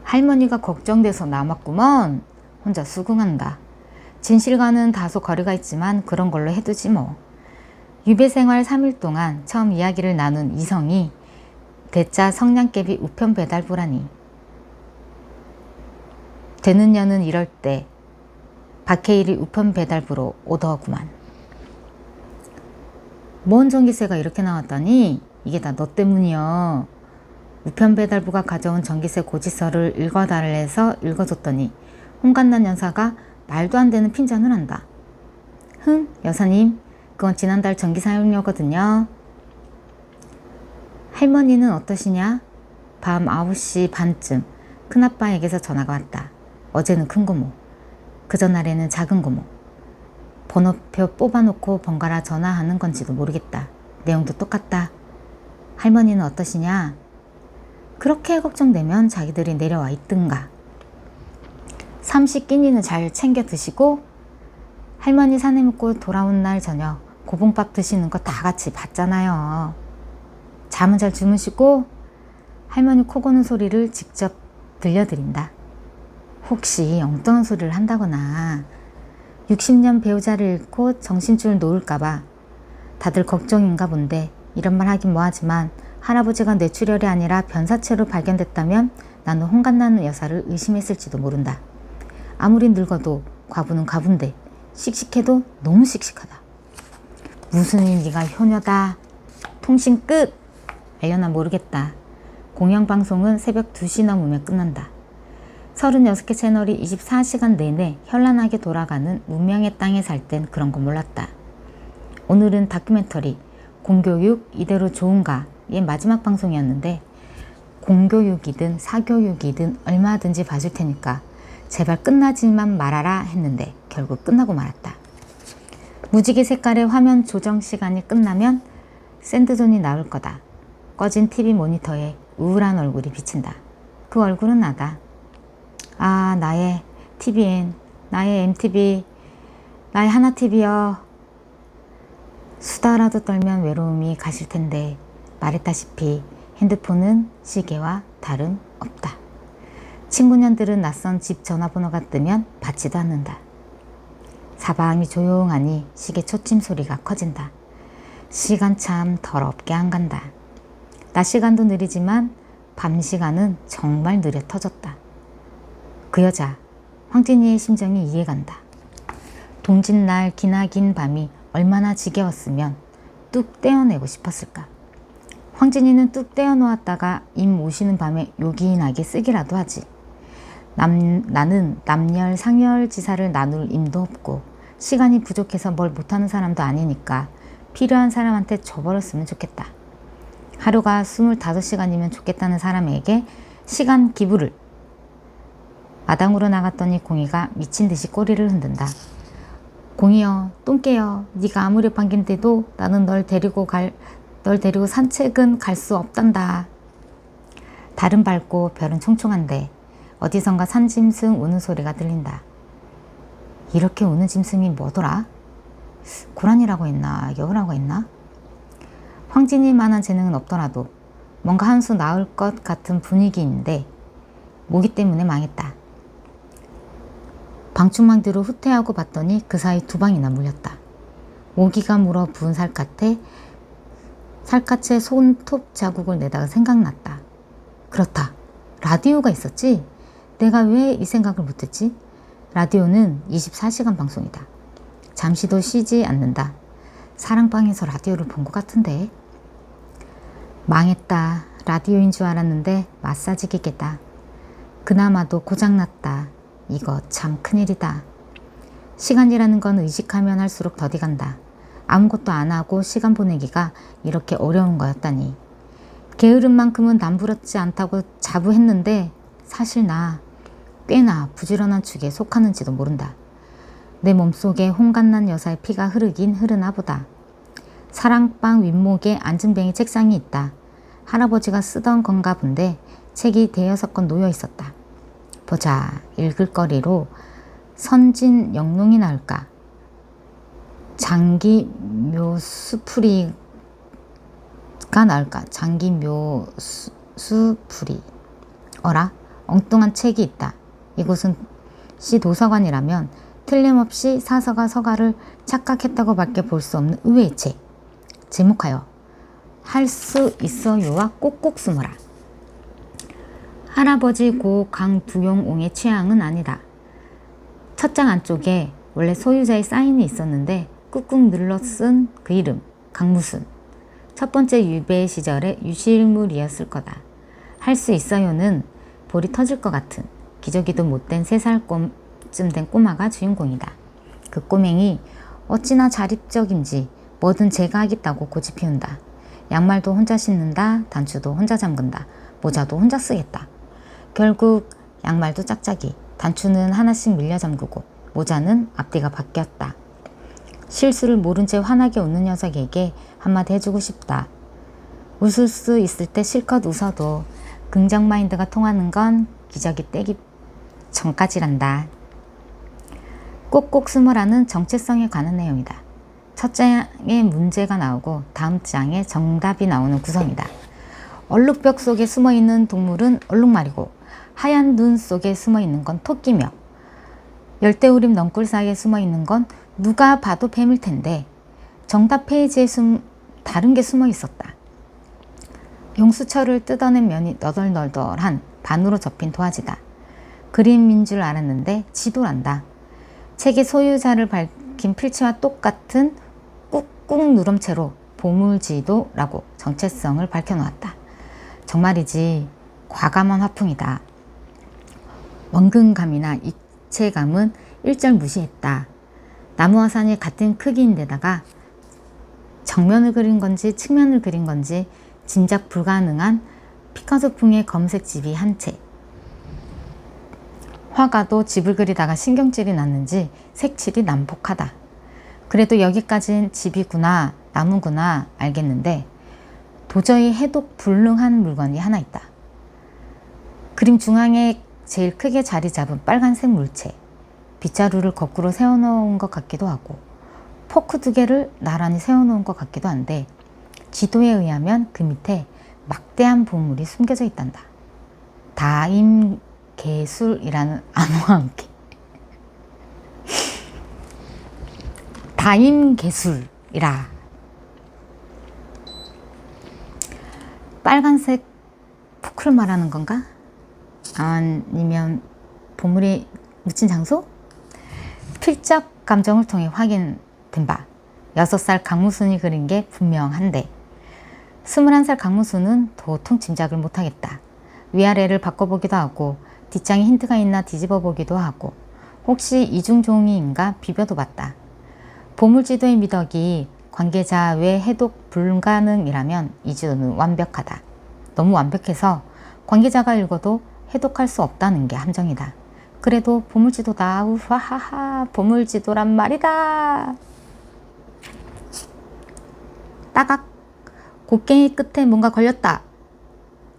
할머니가 걱정돼서 남았구먼. 혼자 수긍한다. 진실과는 다소 거리가 있지만 그런 걸로 해두지 뭐. 유배 생활 3일 동안 처음 이야기를 나눈 이성이 대짜 성냥개비 우편 배달부라니. 되는 년은 이럴 때 박해일이 우편 배달부로 오더구만. 뭔 전기세가 이렇게 나왔다니? 이게 다 너 때문이여. 우편 배달부가 가져온 전기세 고지서를 읽어달래서 읽어줬더니 홍간난 여사가 말도 안 되는 핀잔을 한다. 흥, 여사님, 그건 지난달 전기 사용료거든요. 할머니는 어떠시냐? 밤 9시 반쯤 큰아빠에게서 전화가 왔다. 어제는 큰 고모, 그 전날에는 작은 고모. 번호표 뽑아놓고 번갈아 전화하는 건지도 모르겠다. 내용도 똑같다. 할머니는 어떠시냐? 그렇게 걱정되면 자기들이 내려와 있든가. 삼시끼니는 잘 챙겨 드시고 할머니 사내 묻고 돌아온 날 저녁 고봉밥 드시는 거 다 같이 봤잖아요. 잠은 잘 주무시고 할머니 코 고는 소리를 직접 들려드린다. 혹시 엉뚱한 소리를 한다거나 60년 배우자를 잃고 정신줄 놓을까봐 다들 걱정인가 본데 이런 말 하긴 뭐하지만 할아버지가 뇌출혈이 아니라 변사체로 발견됐다면 나는 홍간나는 여사를 의심했을지도 모른다. 아무리 늙어도 과부는 과부인데 씩씩해도 너무 씩씩하다. 무슨 네가 효녀다. 통신 끝. 알려나 모르겠다. 공영방송은 새벽 2시 넘으면 끝난다. 36개 채널이 24시간 내내 현란하게 돌아가는 문명의 땅에 살 땐 그런 거 몰랐다. 오늘은 다큐멘터리 공교육 이대로 좋은가의 마지막 방송이었는데 공교육이든 사교육이든 얼마든지 봐줄 테니까 제발 끝나지만 말아라 했는데 결국 끝나고 말았다. 무지개 색깔의 화면 조정 시간이 끝나면 샌드존이 나올 거다. 꺼진 TV 모니터에 우울한 얼굴이 비친다. 그 얼굴은 나다. 아, 나의 TVN, 나의 MTV, 나의 하나TV여. 수다라도 떨면 외로움이 가실 텐데 말했다시피 핸드폰은 시계와 다름없다. 친구년들은 낯선 집 전화번호가 뜨면 받지도 않는다. 사방이 조용하니 시계 초침 소리가 커진다. 시간 참 더럽게 안 간다. 낮 시간도 느리지만 밤 시간은 정말 느려 터졌다. 그 여자 황진이의 심정이 이해간다. 동짓날 기나긴 밤이 얼마나 지겨웠으면 뚝 떼어내고 싶었을까. 황진이는 뚝 떼어놓았다가 입 모시는 밤에 요긴하게 쓰기라도 하지. 나는 남열 상열 지사를 나눌 힘도 없고 시간이 부족해서 뭘 못하는 사람도 아니니까 필요한 사람한테 줘버렸으면 좋겠다. 하루가 25시간이면 좋겠다는 사람에게 시간 기부를. 마당으로 나갔더니 공이가 미친 듯이 꼬리를 흔든다. 공이여, 똥개여, 네가 아무리 반긴데도 나는 널 데리고 산책은 갈 수 없단다. 달은 밝고 별은 총총한데 어디선가 산짐승 우는 소리가 들린다. 이렇게 우는 짐승이 뭐더라? 고라니라고 했나 여우라고 했나? 황진이만한 재능은 없더라도 뭔가 한 수 나을 것 같은 분위기인데 모기 때문에 망했다. 방충망 뒤로 후퇴하고 봤더니 그 사이 2방이나 물렸다. 모기가 물어 부은 살갗에 손톱 자국을 내다가 생각났다. 그렇다. 라디오가 있었지? 내가 왜 이 생각을 못했지? 라디오는 24시간 방송이다. 잠시도 쉬지 않는다. 사랑방에서 라디오를 본 것 같은데. 망했다. 라디오인 줄 알았는데 마사지 기계다. 그나마도 고장났다. 이거 참 큰일이다. 시간이라는 건 의식하면 할수록 더디 간다. 아무것도 안 하고 시간 보내기가 이렇게 어려운 거였다니. 게으름만큼은 남부럽지 않다고 자부했는데 사실 나 꽤나 부지런한 축에 속하는지도 모른다. 내 몸속에 홍간난 여사의 피가 흐르긴 흐르나 보다. 사랑방 윗목에 안증뱅이 책상이 있다. 할아버지가 쓰던 건가 본데 책이 5-6권 놓여 있었다. 보자, 읽을 거리로 선진 영농이 나올까? 장기묘수풀이가 나올까? 장기묘수풀이. 어라? 엉뚱한 책이 있다. 이곳은 시 도서관이라면 틀림없이 사서가 서가를 착각했다고 밖에 볼 수 없는 의외의 책. 제목하여 할 수 있어요와 꼭꼭 숨어라. 할아버지 고 강두용옹의 취향은 아니다. 첫 장 안쪽에 원래 소유자의 사인이 있었는데 꾹꾹 눌러 쓴 그 이름 강무순. 첫 번째 유배 시절의 유실물이었을 거다. 할 수 있어요는 볼이 터질 것 같은 기저귀도 못된 3살쯤 된 꼬마가 주인공이다. 그 꼬맹이 어찌나 자립적인지 뭐든 제가 하겠다고 고집 피운다. 양말도 혼자 신는다. 단추도 혼자 잠근다. 모자도 혼자 쓰겠다. 결국 양말도 짝짝이, 단추는 하나씩 밀려 잠그고 모자는 앞뒤가 바뀌었다. 실수를 모른 채 환하게 웃는 녀석에게 한마디 해주고 싶다. 웃을 수 있을 때 실컷 웃어도 긍정 마인드가 통하는 건 기저귀 떼기 전까지란다. 꼭꼭 숨으라는 정체성에 관한 내용이다. 첫 장에 문제가 나오고 다음 장에 정답이 나오는 구성이다. 얼룩벽 속에 숨어있는 동물은 얼룩말이고 하얀 눈 속에 숨어있는 건 토끼며 열대우림 넝굴 사이에 숨어있는 건 누가 봐도 뱀일 텐데 정답 페이지에 다른 게 숨어 있었다. 용수철을 뜯어낸 면이 너덜너덜한 반으로 접힌 도화지다. 그림인 줄 알았는데 지도란다. 책의 소유자를 밝힌 필지와 똑같은 꾹꾹 누름체로 보물지도라고 정체성을 밝혀놓았다. 정말이지 과감한 화풍이다. 원근감이나 입체감은 일절 무시했다. 나무와 산이 같은 크기인데다가 정면을 그린 건지 측면을 그린 건지 짐작 불가능한 피카소풍의 검색집이 한 채. 화가도 집을 그리다가 신경질이 났는지 색칠이 난폭하다. 그래도 여기까진 집이구나, 나무구나 알겠는데 도저히 해독 불능한 물건이 하나 있다. 그림 중앙에 제일 크게 자리 잡은 빨간색 물체. 빗자루를 거꾸로 세워놓은 것 같기도 하고 포크 2개를 나란히 세워놓은 것 같기도 한데 지도에 의하면 그 밑에 막대한 보물이 숨겨져 있단다. 다임개술이라는 암호와 함께. 다임개술이라. 빨간색 포크를 말하는 건가? 아니면 보물이 묻힌 장소? 필적 감정을 통해 확인된 바 6살 강무순이 그린 게 분명한데 21살 강무순은 도통 짐작을 못하겠다. 위아래를 바꿔보기도 하고 뒷장에 힌트가 있나 뒤집어 보기도 하고 혹시 이중종이인가 비벼도 봤다. 보물지도의 미덕이 관계자 외 해독 불가능이라면 이 지도는 완벽하다. 너무 완벽해서 관계자가 읽어도 해독할 수 없다는 게 함정이다. 그래도 보물지도다. 우하하하 보물지도란 말이다. 따각. 곡괭이 끝에 뭔가 걸렸다.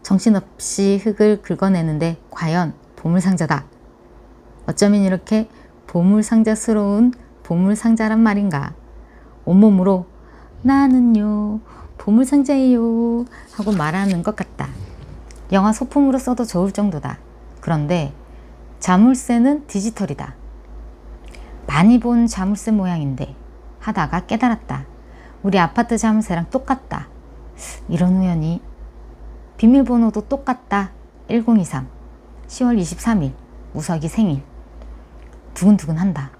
정신없이 흙을 긁어내는데 과연 보물상자다. 어쩌면 이렇게 보물상자스러운 보물상자란 말인가. 온몸으로 나는요 보물상자예요 하고 말하는 것 같다. 영화 소품으로 써도 좋을 정도다. 그런데 자물쇠는 디지털이다. 많이 본 자물쇠 모양인데 하다가 깨달았다. 우리 아파트 자물쇠랑 똑같다. 이런 우연이. 비밀번호도 똑같다. 1023 10월 23일 우석이 생일. 두근두근한다.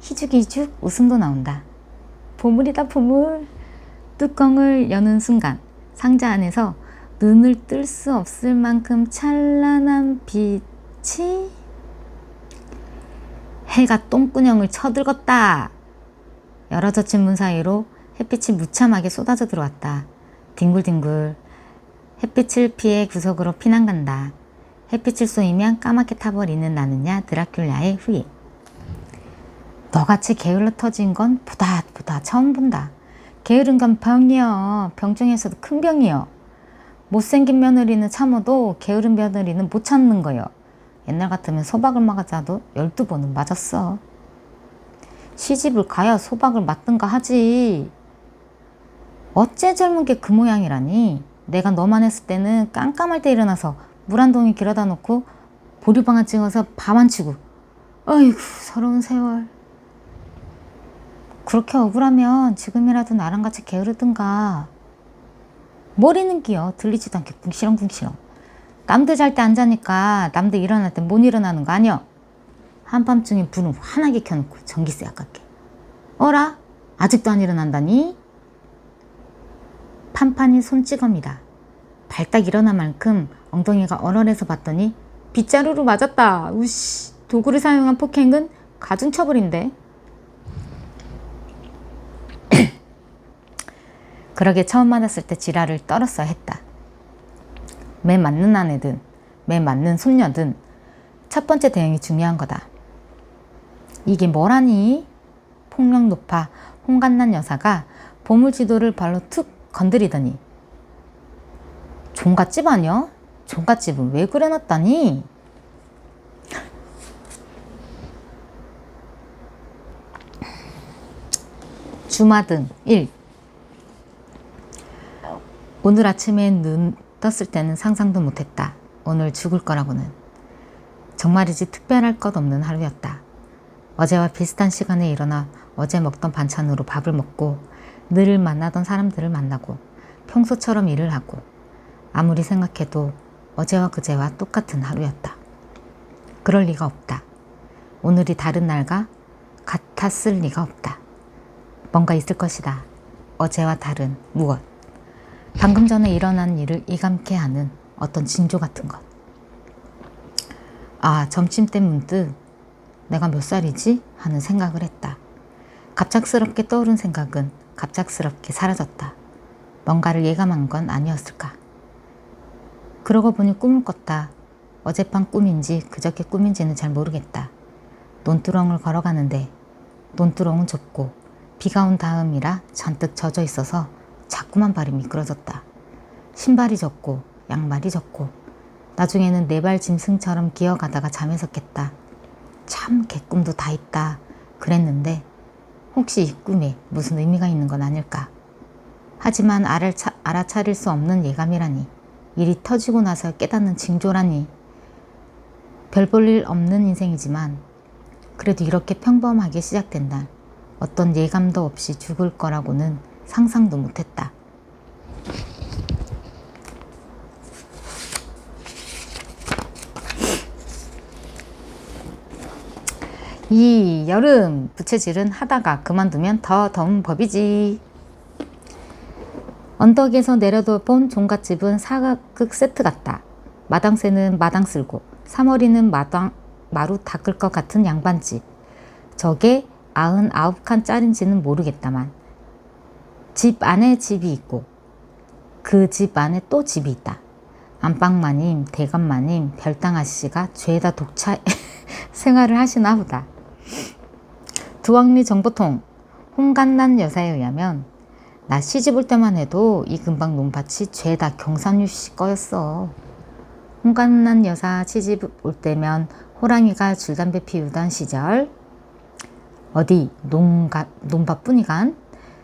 희죽희죽 웃음도 나온다. 보물이다 보물. 뚜껑을 여는 순간 상자 안에서 눈을 뜰 수 없을 만큼 찬란한 빛이. 해가 똥구녕을 쳐들었다. 열어젖힌 문 사이로 햇빛이 무참하게 쏟아져 들어왔다. 뒹굴뒹굴 햇빛을 피해 구석으로 피난간다. 햇빛을 쏘이면 까맣게 타버리는 나느냐 드라큘라의 후예. 너같이 게을러 터진 건 보다 처음 본다. 게으른 건 병이여. 병 중에서도 큰 병이여. 못생긴 며느리는 참어도 게으른 며느리는 못 참는 거여. 옛날 같으면 소박을 맞아도 12번은 맞았어. 시집을 가야 소박을 맞든가 하지. 어째 젊은 게 그 모양이라니. 내가 너만 했을 때는 깜깜할 때 일어나서 물 한 동이 길어다 놓고 보리방아 찍어서 밥 안 치고. 어이구 서러운 세월. 그렇게 억울하면 지금이라도 나랑 같이 게으르든가. 머리는 기어 들리지도 않게 궁시렁궁시렁. 남들 잘 때 안 자니까 남들 일어날 때 못 일어나는 거 아니여. 한밤중에 불은 환하게 켜놓고 전기세 아깝게. 어라? 아직도 안 일어난다니? 판판이 손찌검이다. 발딱 일어난 만큼 엉덩이가 얼얼해서 봤더니 빗자루로 맞았다. 우씨, 도구를 사용한 폭행은 가중처벌인데. 그러게 처음 만났을 때 지랄을 떨었어야 했다. 매 맞는 아내든 매 맞는 손녀든 첫 번째 대응이 중요한 거다. 이게 뭐라니? 폭력 높아 홍간난 여사가 보물지도를 발로 툭 건드리더니 종갓집 아니여? 종갓집은 왜 그래놨다니? 주마등 1. 오늘 아침에 눈 떴을 때는 상상도 못했다. 오늘 죽을 거라고는. 정말이지 특별할 것 없는 하루였다. 어제와 비슷한 시간에 일어나 어제 먹던 반찬으로 밥을 먹고 늘 만나던 사람들을 만나고 평소처럼 일을 하고 아무리 생각해도 어제와 그제와 똑같은 하루였다. 그럴 리가 없다. 오늘이 다른 날과 같았을 리가 없다. 뭔가 있을 것이다. 어제와 다른 무엇. 방금 전에 일어난 일을 이감케 하는 어떤 징조 같은 것. 아, 점심때 문득 내가 몇 살이지? 하는 생각을 했다. 갑작스럽게 떠오른 생각은 갑작스럽게 사라졌다. 뭔가를 예감한 건 아니었을까. 그러고 보니 꿈을 꿨다. 어젯밤 꿈인지 그저께 꿈인지는 잘 모르겠다. 논두렁을 걸어가는데 논두렁은 좁고 비가 온 다음이라 잔뜩 젖어 있어서 자꾸만 발이 미끄러졌다. 신발이 젖고 양말이 젖고 나중에는 네 발 짐승처럼 기어가다가 잠에서 깼다. 참 개꿈도 다 있다 그랬는데 혹시 이 꿈에 무슨 의미가 있는 건 아닐까. 하지만 알아차릴 수 없는 예감이라니, 일이 터지고 나서 깨닫는 징조라니. 별 볼 일 없는 인생이지만 그래도 이렇게 평범하게 시작된 날 어떤 예감도 없이 죽을 거라고는 상상도 못했다. 이 여름 부채질은 하다가 그만두면 더 더운 법이지. 언덕에서 내려다본 종갓집은 사각극 세트 같다. 마당새는 마당 쓸고 사머리는 마루 닦을 것 같은 양반집. 저게 99칸짜린지는 모르겠다만 집 안에 집이 있고 그 집 안에 또 집이 있다. 안방마님 대감마님 별당 아저씨가 죄다 독차 생활을 하시나 보다. 두왕리 정보통 홍간난 여사에 의하면 나 시집 올 때만 해도 이 근방 논밭이 죄다 경산유 씨 거였어. 홍간난 여사 시집 올 때면 호랑이가 줄담배 피우던 시절. 어디 논밭뿐이간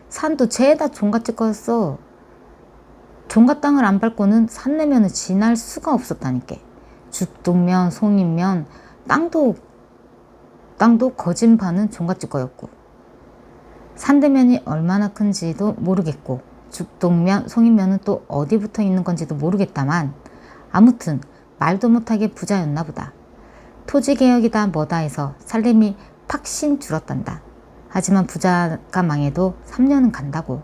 산도 죄다 종갓집 거였어. 종갓 땅을 안 밟고는 산 내면은 지날 수가 없었다니까. 죽동면 송이면 땅도 거진반은 종갓집 거였고 산대면이 얼마나 큰지도 모르겠고 죽동면 송이면은 또 어디 붙어 있는 건지도 모르겠다만 아무튼 말도 못하게 부자였나 보다. 토지개혁이다 뭐다 해서 살림이 팍신 줄었단다. 하지만 부자가 망해도 3년은 간다고.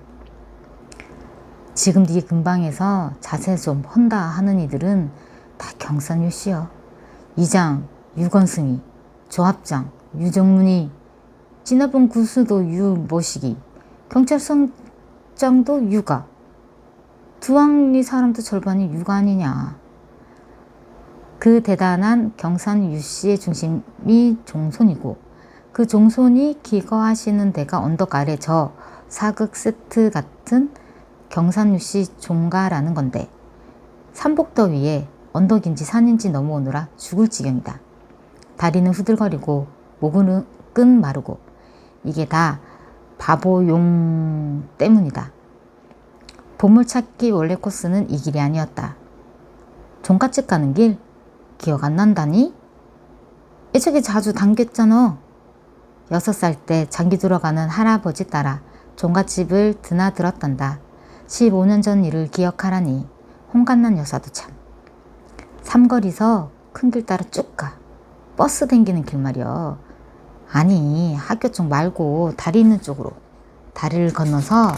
지금 네 근방에서 자세 좀 헌다 하는 이들은 다 경산유씨여. 이장, 유건승이, 조합장, 유정문이, 지나본 구수도 유모시기, 경찰서장도 유가, 두왕리 사람도 절반이 유가 아니냐. 그 대단한 경산유씨의 중심이 종손이고 그 종손이 기거하시는 데가 언덕 아래 저 사극 세트 같은 경산유씨 종가라는 건데 삼복더위에 언덕인지 산인지 넘어오느라 죽을 지경이다. 다리는 후들거리고 목은 끈 마르고 이게 다 바보용 때문이다. 보물찾기 원래 코스는 이 길이 아니었다. 종갓집 가는 길 기억 안 난다니? 예전에 자주 당겼잖아. 6살 때 장기 들어가는 할아버지 따라 종갓집을 드나들었단다. 15년 전 일을 기억하라니. 홍간난 여사도 참. 삼거리서 큰 길 따라 쭉 가. 버스 댕기는 길 말이여. 아니 학교 쪽 말고 다리 있는 쪽으로. 다리를 건너서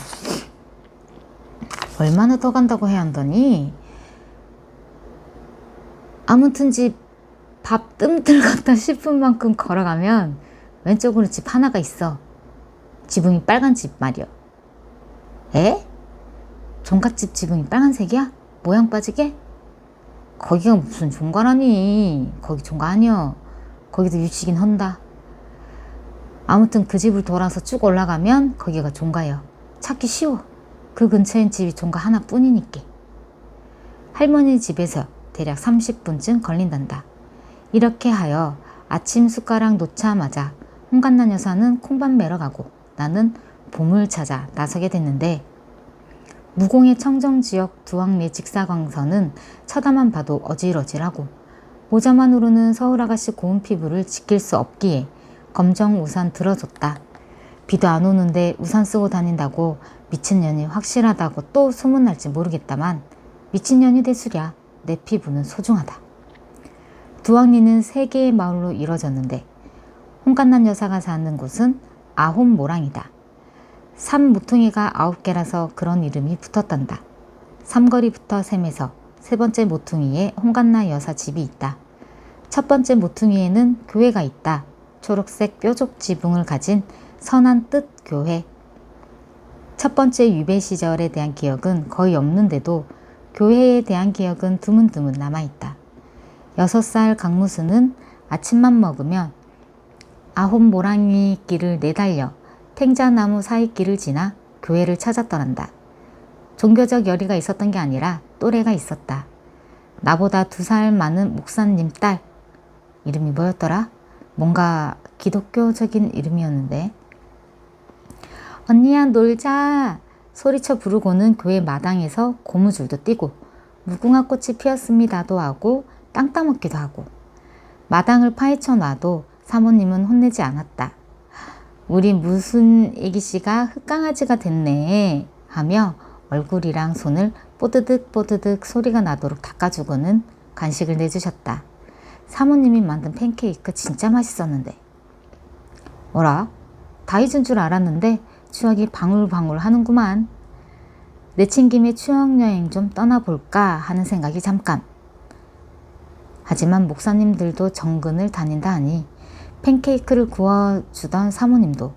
얼마나 더 간다고 해야 한다니. 아무튼 집 밥 뜸들 갔다 싶은 만큼 걸어가면 왼쪽으로 집 하나가 있어. 지붕이 빨간 집 말이여. 에? 종갓집 지붕이 빨간색이야? 모양 빠지게? 거기가 무슨 종가라니. 거기 종가 아니여. 거기도 유치긴 한다. 아무튼 그 집을 돌아서 쭉 올라가면 거기가 종가여. 찾기 쉬워. 그 근처엔 집이 종가 하나뿐이니까. 할머니 집에서 대략 30분쯤 걸린단다. 이렇게 하여 아침 숟가락 놓자마자 홍간난 여사는 콩밥 매러 가고 나는 봄을 찾아 나서게 됐는데, 무공의 청정지역 두왕리 직사광선은 쳐다만 봐도 어질어질하고 모자만으로는 서울 아가씨 고운 피부를 지킬 수 없기에 검정 우산 들어줬다. 비도 안 오는데 우산 쓰고 다닌다고 미친년이 확실하다고 또 소문날지 모르겠다만 미친년이 대수랴. 내 피부는 소중하다. 두왕리는 3개의 마을로 이뤄졌는데 홍간난 여사가 사는 곳은 아홉모랑이다. 삼 모퉁이가 9개라서 그런 이름이 붙었단다. 삼거리부터 셈해서 3번째 모퉁이에 홍간난 여사 집이 있다. 첫 번째 모퉁이에는 교회가 있다. 초록색 뾰족 지붕을 가진 선한 뜻 교회. 첫 번째 유배 시절에 대한 기억은 거의 없는데도 교회에 대한 기억은 드문드문 남아있다. 6살 강무수는 아침만 먹으면 아홉모랑이 길을 내달려 탱자나무 사이길을 지나 교회를 찾았더란다. 종교적 열의가 있었던 게 아니라 또래가 있었다. 나보다 2살 많은 목사님 딸. 이름이 뭐였더라? 뭔가 기독교적인 이름이었는데. 언니야 놀자 소리쳐 부르고는 교회 마당에서 고무줄도 띄고 무궁화 꽃이 피었습니다도 하고 땅 따먹기도 하고, 마당을 파헤쳐 놔도 사모님은 혼내지 않았다. 우리 무슨 애기씨가 흙강아지가 됐네 하며 얼굴이랑 손을 뽀드득 뽀드득 소리가 나도록 닦아주고는 간식을 내주셨다. 사모님이 만든 팬케이크 진짜 맛있었는데. 어라? 다 잊은 줄 알았는데 추억이 방울방울 하는구만. 내친 김에 추억여행 좀 떠나볼까 하는 생각이 잠깐. 하지만 목사님들도 정근을 다닌다 하니 팬케이크를 구워주던 사모님도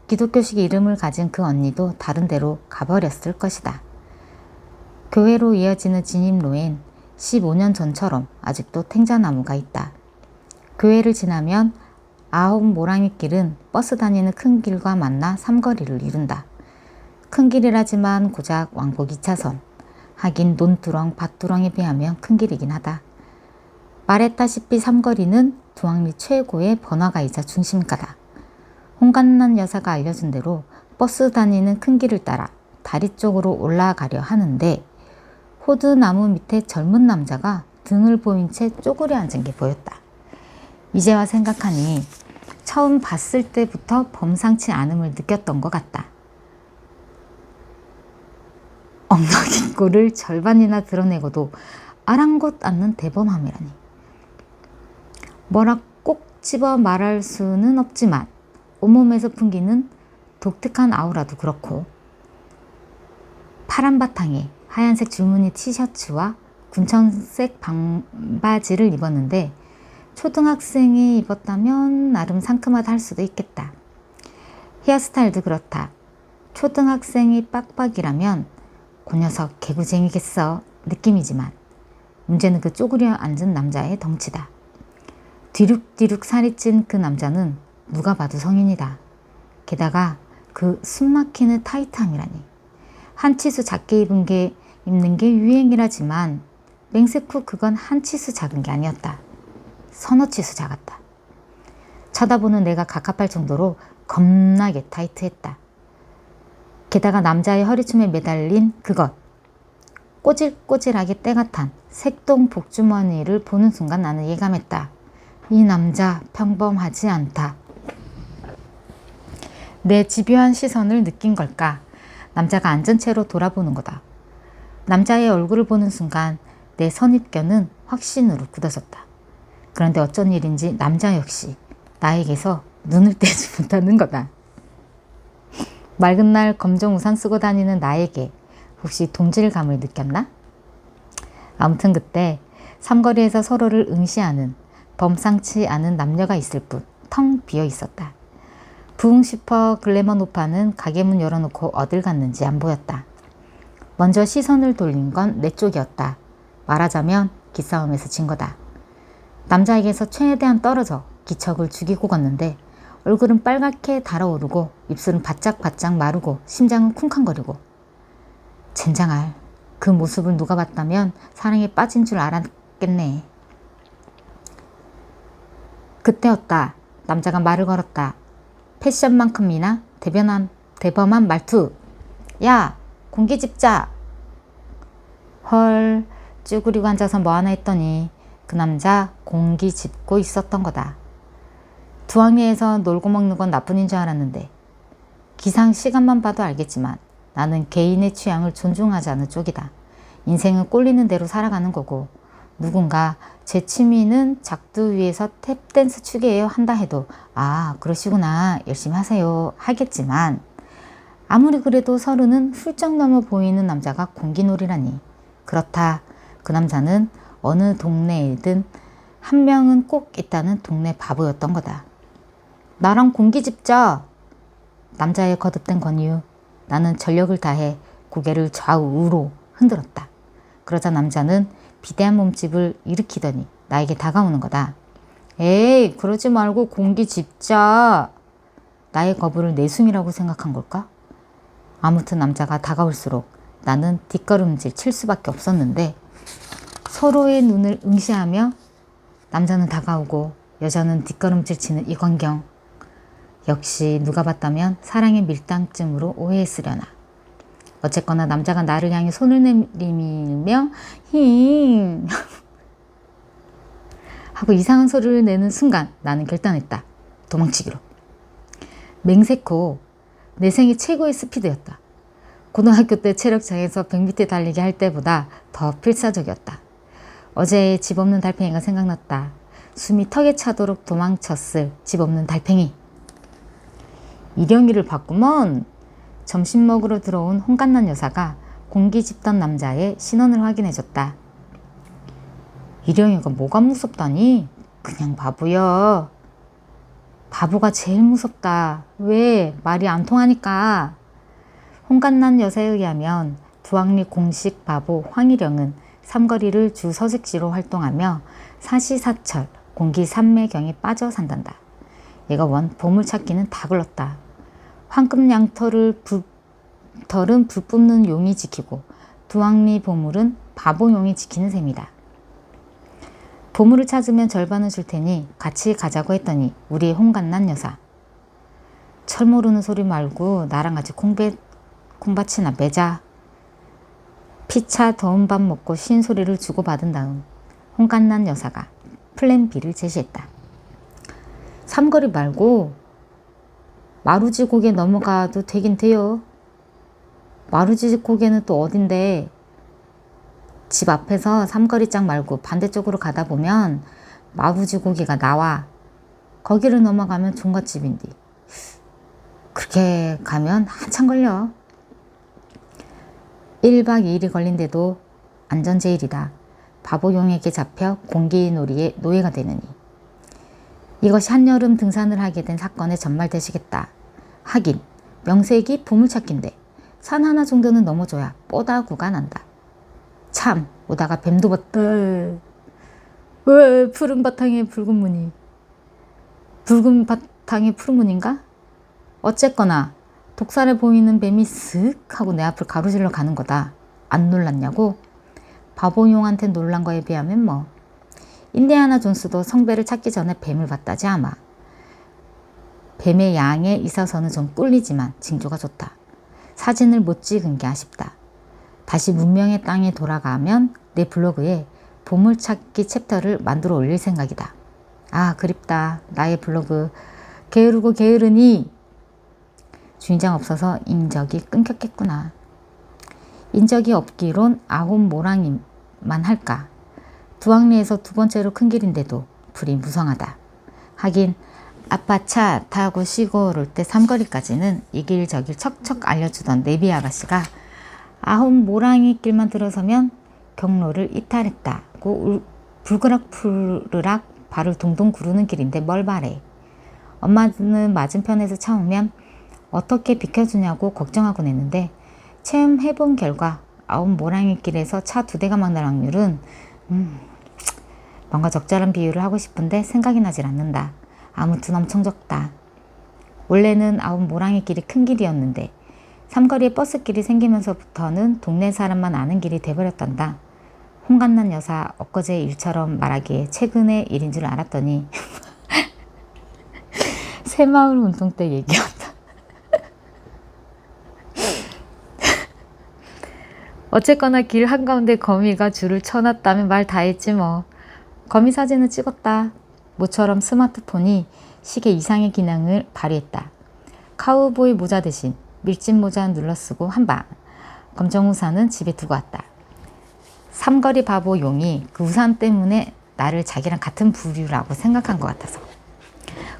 기독교식 이름을 가진 그 언니도 다른 데로 가버렸을 것이다. 교회로 이어지는 진입로엔 15년 전처럼 아직도 탱자나무가 있다. 교회를 지나면 아홉모랑이 길은 버스 다니는 큰 길과 만나 삼거리를 이룬다. 큰 길이라지만 고작 왕복 2차선. 하긴 논두렁, 밭두렁에 비하면 큰 길이긴 하다. 말했다시피 삼거리는 두왕리 최고의 번화가이자 중심가다. 홍간난 여사가 알려준 대로 버스 다니는 큰 길을 따라 다리 쪽으로 올라가려 하는데 호두나무 밑에 젊은 남자가 등을 보인 채 쪼그려 앉은 게 보였다. 이제와 생각하니 처음 봤을 때부터 범상치 않음을 느꼈던 것 같다. 엉덩이 꼴을 절반이나 드러내고도 아랑곳 않는 대범함이라니. 뭐라 꼭 집어 말할 수는 없지만 온몸에서 풍기는 독특한 아우라도 그렇고, 파란 바탕에 하얀색 줄무늬 티셔츠와 군청색 반바지를 입었는데 초등학생이 입었다면 나름 상큼하다 할 수도 있겠다. 헤어스타일도 그렇다. 초등학생이 빡빡이라면 그 녀석 개구쟁이겠어 느낌이지만 문제는 그 쪼그려 앉은 남자의 덩치다. 뒤룩뒤룩 살이 찐 그 남자는 누가 봐도 성인이다. 게다가 그 숨막히는 타이트함이라니. 한 치수 작게 입는 게 유행이라지만 맹세코 그건 한 치수 작은 게 아니었다. 서너 치수 작았다. 쳐다보는 내가 갑갑할 정도로 겁나게 타이트했다. 게다가 남자의 허리춤에 매달린 그것, 꼬질꼬질하게 때가 탄 색동 복주머니를 보는 순간 나는 예감했다. 이 남자 평범하지 않다. 내 집요한 시선을 느낀 걸까? 남자가 앉은 채로 돌아보는 거다. 남자의 얼굴을 보는 순간 내 선입견은 확신으로 굳어졌다. 그런데 어쩐 일인지 남자 역시 나에게서 눈을 떼지 못하는 거다. 맑은 날 검정 우산 쓰고 다니는 나에게 혹시 동질감을 느꼈나? 아무튼 그때 삼거리에서 서로를 응시하는 범상치 않은 남녀가 있을 뿐 텅 비어 있었다. 부흥 슈퍼 글래머 노파는 가게 문 열어놓고 어딜 갔는지 안 보였다. 먼저 시선을 돌린 건 내 쪽이었다. 말하자면 기싸움에서 진 거다. 남자에게서 최대한 떨어져 기척을 죽이고 걷는데 얼굴은 빨갛게 달아오르고 입술은 바짝바짝 마르고 심장은 쿵쾅거리고. 젠장할, 그 모습을 누가 봤다면 사랑에 빠진 줄 알았겠다 컸겠네. 그때였다. 남자가 말을 걸었다. 패션만큼이나 대범한 말투. 야, 공기 집자. 헐, 쭈그리고 앉아서 뭐하나 했더니 그 남자 공기 짚고 있었던 거다. 두학리에서 놀고 먹는 건 나뿐인 줄 알았는데 기상 시간만 봐도 알겠지만 나는 개인의 취향을 존중하지 않는 쪽이다. 인생은 꼴리는 대로 살아가는 거고 누군가 제 취미는 작두 위에서 탭댄스 추게예요 한다 해도 아 그러시구나 열심히 하세요 하겠지만 아무리 그래도 30은 훌쩍 넘어 보이는 남자가 공기놀이라니. 그렇다. 그 남자는 어느 동네에든 한 명은 꼭 있다는 동네 바보였던 거다. 나랑 공기 집자. 남자의 거듭된 권유. 나는 전력을 다해 고개를 좌우로 흔들었다. 그러자 남자는 비대한 몸집을 일으키더니 나에게 다가오는 거다. 에이 그러지 말고 공기 집자. 나의 거부를 내숭이라고 생각한 걸까? 아무튼 남자가 다가올수록 나는 뒷걸음질 칠 수밖에 없었는데 서로의 눈을 응시하며 남자는 다가오고 여자는 뒷걸음질 치는 이 광경. 역시 누가 봤다면 사랑의 밀당쯤으로 오해했으려나. 어쨌거나 남자가 나를 향해 손을 내밀며 힝 하고 이상한 소리를 내는 순간 나는 결단했다. 도망치기로. 맹세코 내 생애 최고의 스피드였다. 고등학교 때 체력장에서 100m 달리기 할 때보다 더 필사적이었다. 어제 집 없는 달팽이가 생각났다. 숨이 턱에 차도록 도망쳤을 집 없는 달팽이. 일영이를 봤구먼. 점심 먹으러 들어온 홍간난 여사가 공기 짚던 남자의 신원을 확인해줬다. 일영이가 뭐가 무섭다니? 그냥 바보여. 바보가 제일 무섭다. 왜? 말이 안 통하니까. 홍간난 여사에 의하면 두학리 공식 바보 황일영은 삼거리를 주 서식지로 활동하며 사시사철 공기 삼매경에 빠져 산단다. 얘가 원 보물찾기는 다 글렀다. 황금 양털은 불 뿜는 용이 지키고 두학리 보물은 바보용이 지키는 셈이다. 보물을 찾으면 절반은 줄 테니 같이 가자고 했더니 우리 홍간난 여사. 철 모르는 소리 말고 나랑 같이 콩밭이나 매자. 피차 더운 밥 먹고 쉰 소리를 주고받은 다음 홍간난 여사가 플랜 B를 제시했다. 삼거리 말고 마루지 고개 넘어가도 되긴 돼요. 마루지 고개는 또 어딘데? 집 앞에서 삼거리장 말고 반대쪽으로 가다 보면 마루지 고개가 나와. 거기를 넘어가면 종갓집인데 그렇게 가면 한참 걸려. 1박 2일이 걸린데도 안전제일이다. 바보용에게 잡혀 공기놀이의 노예가 되느니. 이것이 한여름 등산을 하게 된 사건의 전말 되시겠다. 하긴 명색이 보물찾기인데 산 하나 정도는 넘어줘야 뽀다구가 난다. 참 오다가 뱀도 봤다. 왜 푸른 바탕에 붉은 무늬. 붉은 바탕에 푸른 무늬인가? 어쨌거나 독살에 보이는 뱀이 쓱 하고 내 앞을 가로질러 가는 거다. 안 놀랐냐고? 바보용한테 놀란 거에 비하면 뭐. 인디아나 존스도 성배를 찾기 전에 뱀을 봤다지 아마. 뱀의 양에 있어서는 좀 꿀리지만 징조가 좋다. 사진을 못 찍은 게 아쉽다. 다시 문명의 땅에 돌아가면 내 블로그에 보물찾기 챕터를 만들어 올릴 생각이다. 아 그립다. 나의 블로그. 게으르고 게으르니 주인장 없어서 인적이 끊겼겠구나. 인적이 없기론 아홉 모랑이만 할까. 두학리에서 두 번째로 큰 길인데도 불이 무성하다. 하긴 아빠 차 타고 쉬고 오를 때 삼거리까지는 이 길 저 길 척척 알려주던 내비 아가씨가 아홉 모랑이 길만 들어서면 경로를 이탈했다고 불그락불그락 발을 동동 구르는 길인데 뭘 바래. 엄마는 맞은편에서 차 오면 어떻게 비켜주냐고 걱정하곤 했는데 체험해본 결과 아홉 모랑이 길에서 차 2대가 막날 확률은 뭔가 적절한 비유를 하고 싶은데 생각이 나질 않는다. 아무튼 엄청 적다. 원래는 아홉 모랑이 길이 큰 길이었는데 삼거리에 버스길이 생기면서부터는 동네 사람만 아는 길이 돼버렸단다. 홍간난 여사 엊그제 일처럼 말하기에 최근의 일인 줄 알았더니 새마을 운동 때 얘기였다. 어쨌거나 길 한가운데 거미가 줄을 쳐놨다면 말 다 했지 뭐. 거미 사진을 찍었다. 모처럼 스마트폰이 시계 이상의 기능을 발휘했다. 카우보이 모자 대신 밀짚 모자 눌러쓰고 한방. 검정 우산은 집에 두고 왔다. 삼거리 바보 용이 그 우산 때문에 나를 자기랑 같은 부류라고 생각한 것 같아서.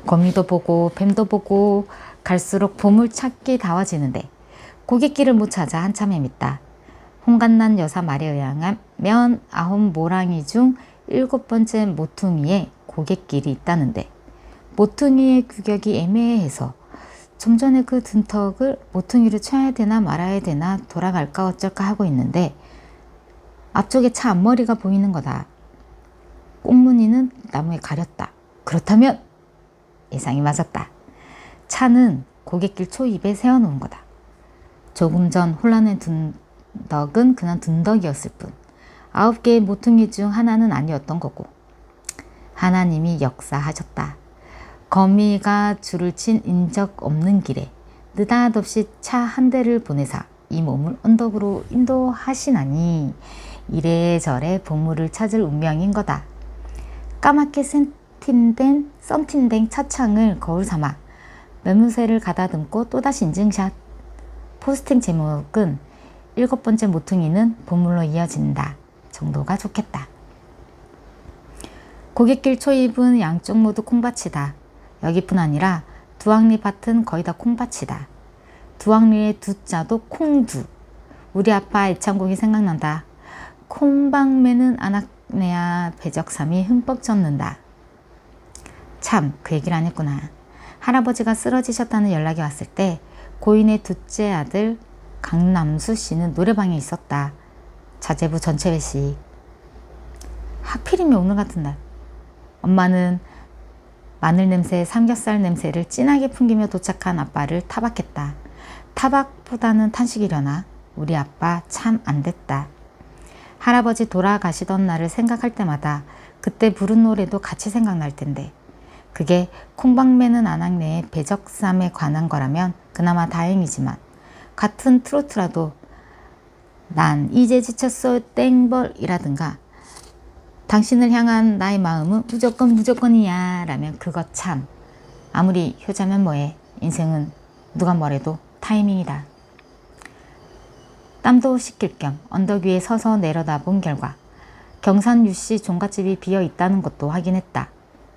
거미도 보고 뱀도 보고 갈수록 보물찾기 다워지는데 고갯길을 못 찾아 한참 헤맸다. 홍간난 여사 말에 의하면 9 모랑이 중 7번째 모퉁이에 고갯길이 있다는데 모퉁이의 규격이 애매해서 좀 전에 그 둔턱을 모퉁이로 쳐야 되나 말아야 되나 돌아갈까 어쩔까 하고 있는데 앞쪽에 차 앞머리가 보이는 거다. 꽁무니는 나무에 가렸다. 그렇다면 예상이 맞았다. 차는 고갯길 초입에 세워놓은 거다. 조금 전 혼란의 둔덕은 그냥 둔덕이었을 뿐 9개의 모퉁이 중 하나는 아니었던 거고 하나님이 역사하셨다. 거미가 줄을 친 인적 없는 길에 느닷없이 차 한 대를 보내사 이 몸을 언덕으로 인도하시나니 이래저래 보물을 찾을 운명인 거다. 까맣게 썬틴된 차창을 거울 삼아 매무새를 가다듬고 또다시 인증샷. 포스팅 제목은 7번째 모퉁이는 보물로 이어진다 정도가 좋겠다. 고갯길 초입은 양쪽 모두 콩밭이다. 여기뿐 아니라 두학리 밭은 거의 다 콩밭이다. 두학리의 두자도 콩두. 우리 아빠 애창곡이 생각난다. 콩방매는 안악내야 배적삼이 흠뻑 젖는다. 참, 그 얘기를 안 했구나. 할아버지가 쓰러지셨다는 연락이 왔을 때 고인의 둘째 아들 강남수 씨는 노래방에 있었다. 자제부 전체 회식. 하필이면 오늘 같은 날. 엄마는 마늘 냄새, 삼겹살 냄새를 진하게 풍기며 도착한 아빠를 타박했다. 타박보다는 탄식이려나? 우리 아빠 참 안됐다. 할아버지 돌아가시던 날을 생각할 때마다 그때 부른 노래도 같이 생각날 텐데 그게 콩방매는 안악내의 배적삼에 관한 거라면 그나마 다행이지만 같은 트로트라도 난 이제 지쳤어 땡벌이라든가 당신을 향한 나의 마음은 무조건이야 라면 그거 참 아무리 효자면 뭐해 인생은 누가 뭐래도 타이밍이다. 땀도 식힐 겸 언덕 위에 서서 내려다본 결과 경산 유씨 종갓집이 비어 있다는 것도 확인했다.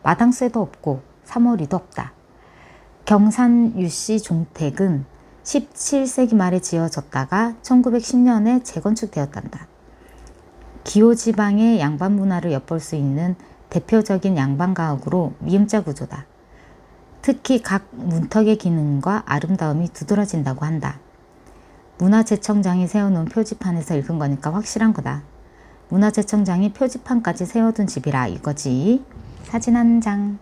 마당쇠도 없고 사머리도 없다. 경산 유씨 종택은 17세기 말에 지어졌다가 1910년에 재건축되었단다. 기호지방의 양반 문화를 엿볼 수 있는 대표적인 양반 가옥으로 미음자 구조다. 특히 각 문턱의 기능과 아름다움이 두드러진다고 한다. 문화재청장이 세워놓은 표지판에서 읽은 거니까 확실한 거다. 문화재청장이 표지판까지 세워둔 집이라 이거지. 사진 한 장.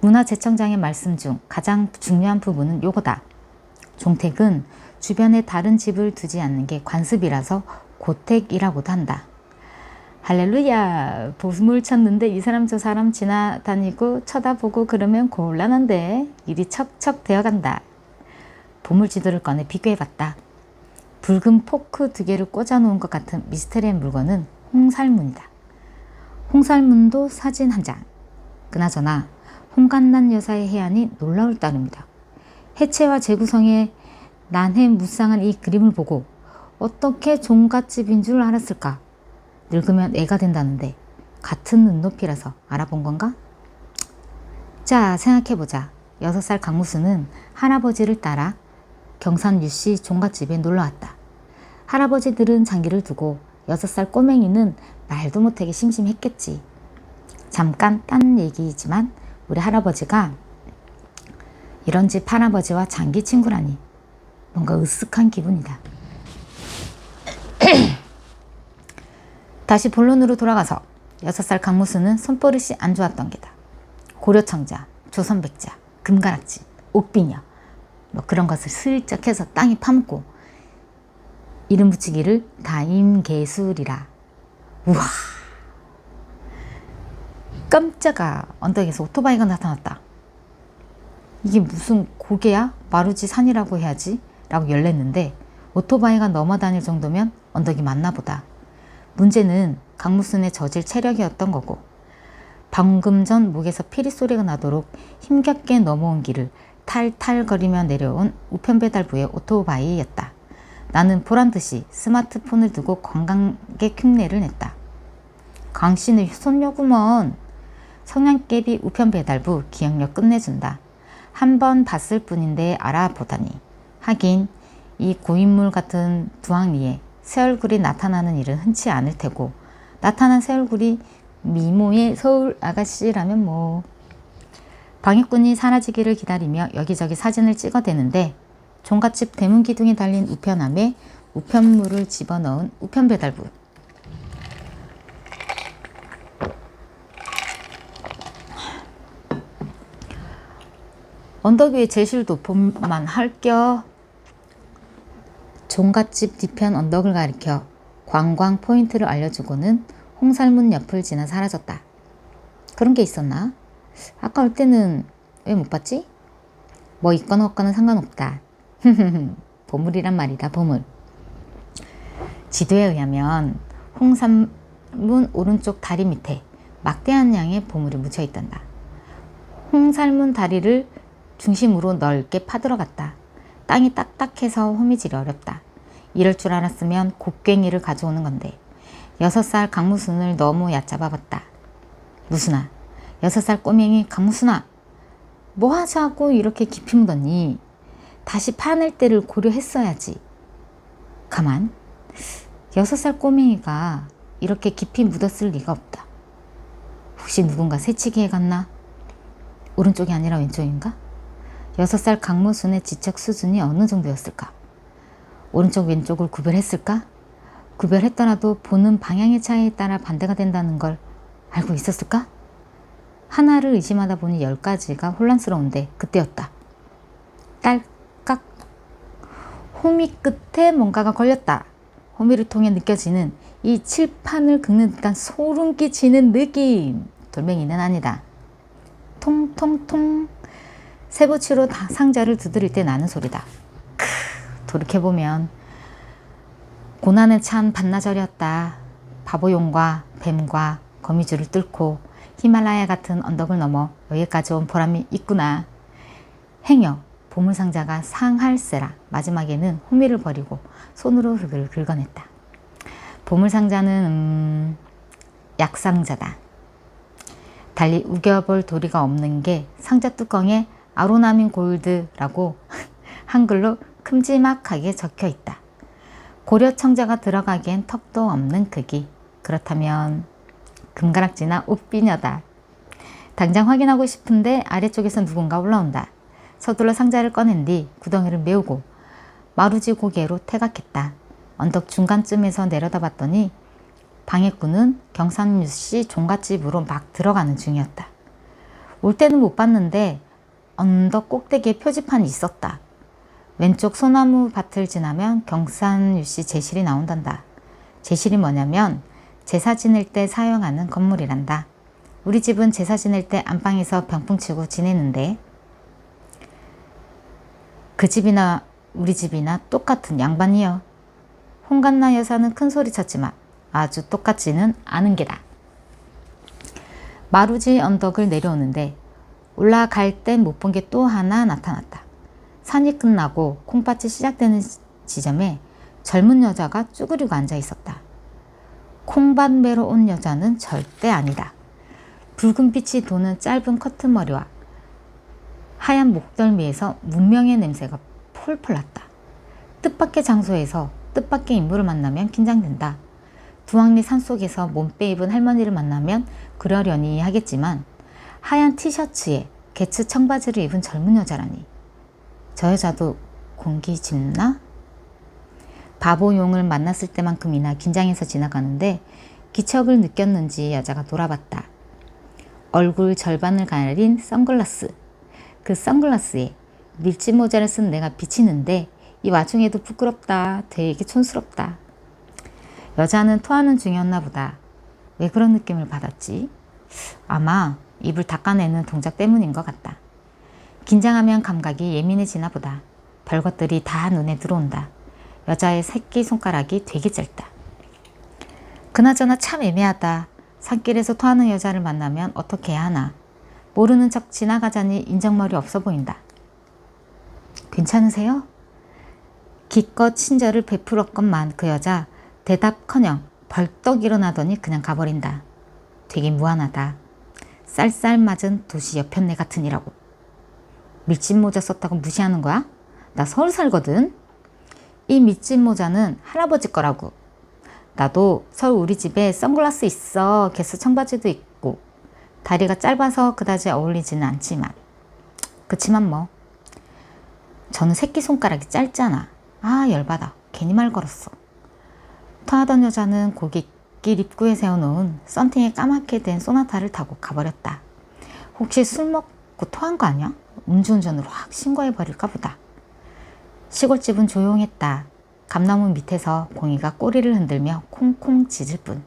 문화재청장의 말씀 중 가장 중요한 부분은 요거다. 종택은 주변에 다른 집을 두지 않는 게 관습이라서 고택이라고도 한다. 할렐루야. 보물 찾는데 이 사람 저 사람 지나다니고 쳐다보고 그러면 곤란한데 일이 척척 되어간다. 보물지도를 꺼내 비교해봤다. 붉은 포크 2개를 꽂아놓은 것 같은 미스테리한 물건은 홍살문이다. 홍살문도 사진 한 장. 그나저나 홍간난 여사의 해안이 놀라울 따름이다. 해체와 재구성에 난해 무쌍한 이 그림을 보고 어떻게 종갓집인 줄 알았을까? 늙으면 애가 된다는데 같은 눈높이라서 알아본 건가? 자, 생각해보자. 6살 강무수는 할아버지를 따라 경산 유씨 종갓집에 놀러왔다. 할아버지들은 장기를 두고 6살 꼬맹이는 말도 못하게 심심했겠지. 잠깐 딴 얘기이지만 우리 할아버지가 이런 집 할아버지와 장기 친구라니 뭔가 으쓱한 기분이다. 다시 본론으로 돌아가서 6살 강무수는 손버릇이 안 좋았던 게다. 고려청자, 조선백자, 금가락지, 옥비녀 뭐 그런 것을 슬쩍 해서 땅에 파묻고 이름 붙이기를 다임개술이라. 우와, 깜짝아. 언덕에서 오토바이가 나타났다. 이게 무슨 고개야? 마루지 산이라고 해야지 라고 열냈는데 오토바이가 넘어다닐 정도면 언덕이 맞나 보다. 문제는 강무순의 저질 체력이었던 거고, 방금 전 목에서 피리 소리가 나도록 힘겹게 넘어온 길을 탈탈거리며 내려온 우편배달부의 오토바이였다. 나는 보란듯이 스마트폰을 두고 관광객 흉내를 냈다. 강씨는 손녀구먼. 성냥개비 우편배달부 기억력 끝내준다. 한 번 봤을 뿐인데 알아보다니. 하긴 이 고인물 같은 두학리에 새 얼굴이 나타나는 일은 흔치 않을 테고, 나타난 새 얼굴이 미모의 서울 아가씨라면 뭐. 방해꾼이 사라지기를 기다리며 여기저기 사진을 찍어대는데 종갓집 대문 기둥에 달린 우편함에 우편물을 집어넣은 우편배달부. 언덕 위에 제실도 봄만 할겨. 종갓집 뒤편 언덕을 가리켜 관광 포인트를 알려주고는 홍살문 옆을 지나 사라졌다. 그런 게 있었나? 아까 올 때는 왜 못 봤지? 뭐 있거나 없거나 상관없다. 보물이란 말이다, 보물. 지도에 의하면 홍살문 오른쪽 다리 밑에 막대한 양의 보물이 묻혀 있단다. 홍살문 다리를 중심으로 넓게 파들어갔다. 땅이 딱딱해서 호미질이 어렵다. 이럴 줄 알았으면 곡괭이를 가져오는 건데 6살 강무순을 너무 얕잡아봤다. 무순아, 6살 꼬맹이 강무순아, 뭐 하자고 이렇게 깊이 묻었니? 다시 파낼 때를 고려했어야지. 가만, 6살 꼬맹이가 이렇게 깊이 묻었을 리가 없다. 혹시 누군가 새치기 해갔나? 오른쪽이 아니라 왼쪽인가? 6살 강무순의 지적 수준이 어느 정도였을까? 오른쪽 왼쪽을 구별했을까? 구별했더라도 보는 방향의 차이에 따라 반대가 된다는 걸 알고 있었을까? 하나를 의심하다 보니 10가지가 혼란스러운데 그때였다. 딸깍. 호미 끝에 뭔가가 걸렸다. 호미를 통해 느껴지는 이 칠판을 긁는 듯한 소름 끼치는 느낌. 돌멩이는 아니다. 통통통. 세부치로 상자를 두드릴 때 나는 소리다. 돌이켜보면 고난에 찬 반나절이었다. 바보용과 뱀과 거미줄을 뚫고 히말라야 같은 언덕을 넘어 여기까지 온 보람이 있구나. 행여 보물상자가 상할세라. 마지막에는 호미를 버리고 손으로 흙을 긁어냈다. 보물상자는 약상자다. 달리 우겨볼 도리가 없는 게 상자 뚜껑에 아로나민 골드라고 한글로 큼지막하게 적혀 있다. 고려 청자가 들어가기엔 턱도 없는 크기. 그렇다면 금가락지나 옷비녀다. 당장 확인하고 싶은데 아래쪽에서 누군가 올라온다. 서둘러 상자를 꺼낸 뒤 구덩이를 메우고 마루지 고개로 태각했다. 언덕 중간쯤에서 내려다봤더니 방해꾼은 경산유씨 종갓집으로 막 들어가는 중이었다. 올 때는 못 봤는데 언덕 꼭대기에 표지판이 있었다. 왼쪽 소나무 밭을 지나면 경산유씨 제실이 나온단다. 제실이 뭐냐면 제사 지낼 때 사용하는 건물이란다. 우리 집은 제사 지낼 때 안방에서 병풍 치고 지내는데 그 집이나 우리 집이나 똑같은 양반이여. 홍간나 여사는 큰 소리 쳤지만 아주 똑같지는 않은 게다. 마루지 언덕을 내려오는데 올라갈 때 못 본 게 또 하나 나타났다. 산이 끝나고 콩밭이 시작되는 지점에 젊은 여자가 쭈그리고 앉아 있었다. 콩밭 매러 온 여자는 절대 아니다. 붉은 빛이 도는 짧은 커튼머리와 하얀 목덜미에서 문명의 냄새가 폴폴 났다. 뜻밖의 장소에서 뜻밖의 인물을 만나면 긴장된다. 두학리 산속에서 몸빼 입은 할머니를 만나면 그러려니 하겠지만 하얀 티셔츠에 개츠 청바지를 입은 젊은 여자라니. 저 여자도 공기 짚나? 바보용을 만났을 때만큼이나 긴장해서 지나가는데 기척을 느꼈는지 여자가 돌아봤다. 얼굴 절반을 가린 선글라스. 그 선글라스에 밀짚 모자를 쓴 내가 비치는데 이 와중에도 부끄럽다. 되게 촌스럽다. 여자는 토하는 중이었나 보다. 왜 그런 느낌을 받았지? 아마 입을 닦아내는 동작 때문인 것 같다. 긴장하면 감각이 예민해지나 보다. 별것들이 다 눈에 들어온다. 여자의 새끼손가락이 되게 짧다. 그나저나 참 애매하다. 산길에서 토하는 여자를 만나면 어떻게 해야 하나. 모르는 척 지나가자니 인정머리 없어 보인다. 괜찮으세요? 기껏 친절을 베풀었건만 그 여자 대답커녕 벌떡 일어나더니 그냥 가버린다. 되게 무한하다. 쌀쌀맞은 도시 여편네 같으니라고. 밀짚 모자 썼다고 무시하는 거야? 나 서울 살거든. 이 밀짚 모자는 할아버지 거라고. 나도 서울 우리 집에 선글라스 있어. 개수 청바지도 있고. 다리가 짧아서 그다지 어울리지는 않지만. 그치만 뭐. 저는 새끼손가락이 짧잖아. 아 열받아. 괜히 말 걸었어. 토하던 여자는 고깃길 입구에 세워놓은 썬팅에 까맣게 된 소나타를 타고 가버렸다. 혹시 술 먹고 토한 거 아니야? 음주운전으로 확 신고해버릴까 보다. 시골집은 조용했다. 감나무 밑에서 공이가 꼬리를 흔들며 콩콩 짖을 뿐.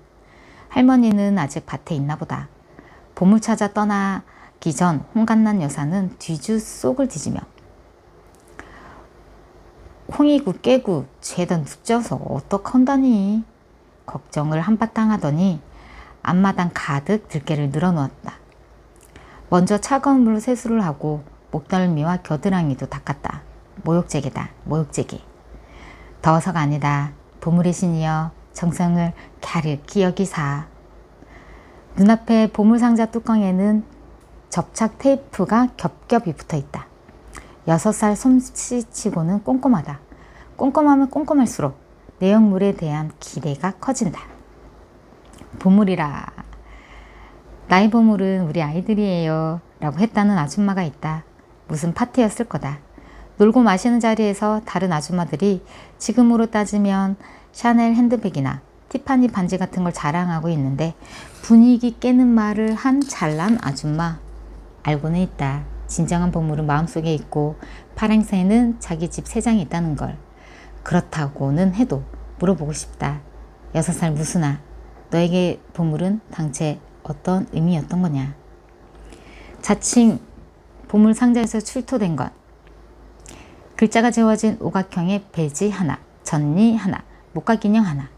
할머니는 아직 밭에 있나 보다. 보물 찾아 떠나기 전 홍간난 여사는 뒤주 쏙을 뒤지며 콩이구 깨구 죄다 눕져서 어떡한다니. 걱정을 한바탕 하더니 앞마당 가득 들깨를 늘어놓았다. 먼저 차가운 물로 세수를 하고 목덜미와 겨드랑이도 닦았다. 모욕죄기다. 모욕죄기. 더워서가 아니다. 보물의 신이여 정성을 갸륵히 여기사. 눈앞에 보물상자 뚜껑에는 접착 테이프가 겹겹이 붙어있다. 6살 솜씨치고는 꼼꼼하다. 꼼꼼하면 꼼꼼할수록 내용물에 대한 기대가 커진다. 보물이라. 나의 보물은 우리 아이들이에요 라고 했다는 아줌마가 있다. 무슨 파티였을 거다. 놀고 마시는 자리에서 다른 아줌마들이 지금으로 따지면 샤넬 핸드백이나 티파니 반지 같은 걸 자랑하고 있는데 분위기 깨는 말을 한 잘난 아줌마. 알고는 있다. 진정한 보물은 마음속에 있고 파랑새는 자기 집 새장에 있다는 걸. 그렇다고는 해도 물어보고 싶다. 6살 무순아, 너에게 보물은 당최 어떤 의미였던 거냐. 자칭 보물 상자에서 출토된 것. 글자가 재워진 오각형의 배지 하나, 전리 하나, 목각 인형 하나.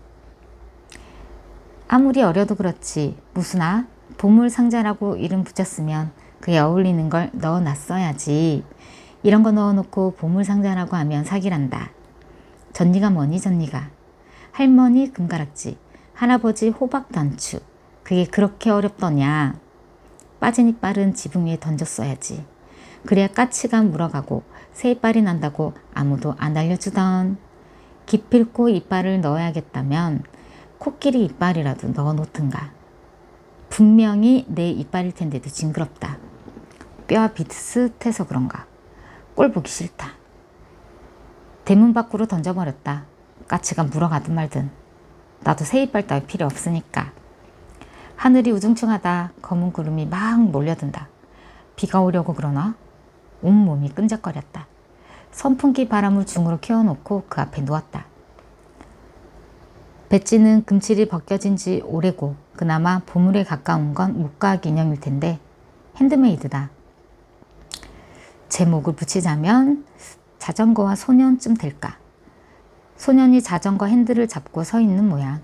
아무리 어려도 그렇지 무순아, 보물 상자라고 이름 붙였으면 그에 어울리는 걸 넣어놨어야지. 이런 거 넣어놓고 보물상자라고 하면 사기란다. 전리가 뭐니 전리가. 할머니 금가락지, 할아버지 호박단추. 그게 그렇게 어렵더냐. 빠진 이빨은 지붕 위에 던졌어야지. 그래야 까치가 물어가고 새 이빨이 난다고 아무도 안 알려주던. 기필코 이빨을 넣어야겠다면 코끼리 이빨이라도 넣어놓든가. 분명히 내 이빨일 텐데도 징그럽다. 뼈와 비슷해서 그런가. 꼴 보기 싫다. 대문 밖으로 던져버렸다. 까치가 물어가든 말든. 나도 새 이빨 따위 필요 없으니까. 하늘이 우중충하다. 검은 구름이 막 몰려든다. 비가 오려고 그러나? 온몸이 끈적거렸다. 선풍기 바람을 중으로 키워놓고 그 앞에 누웠다. 배지는 금칠이 벗겨진 지 오래고 그나마 보물에 가까운 건 목각 인형일 텐데 핸드메이드다. 제목을 붙이자면 자전거와 소년쯤 될까. 소년이 자전거 핸들을 잡고 서 있는 모양.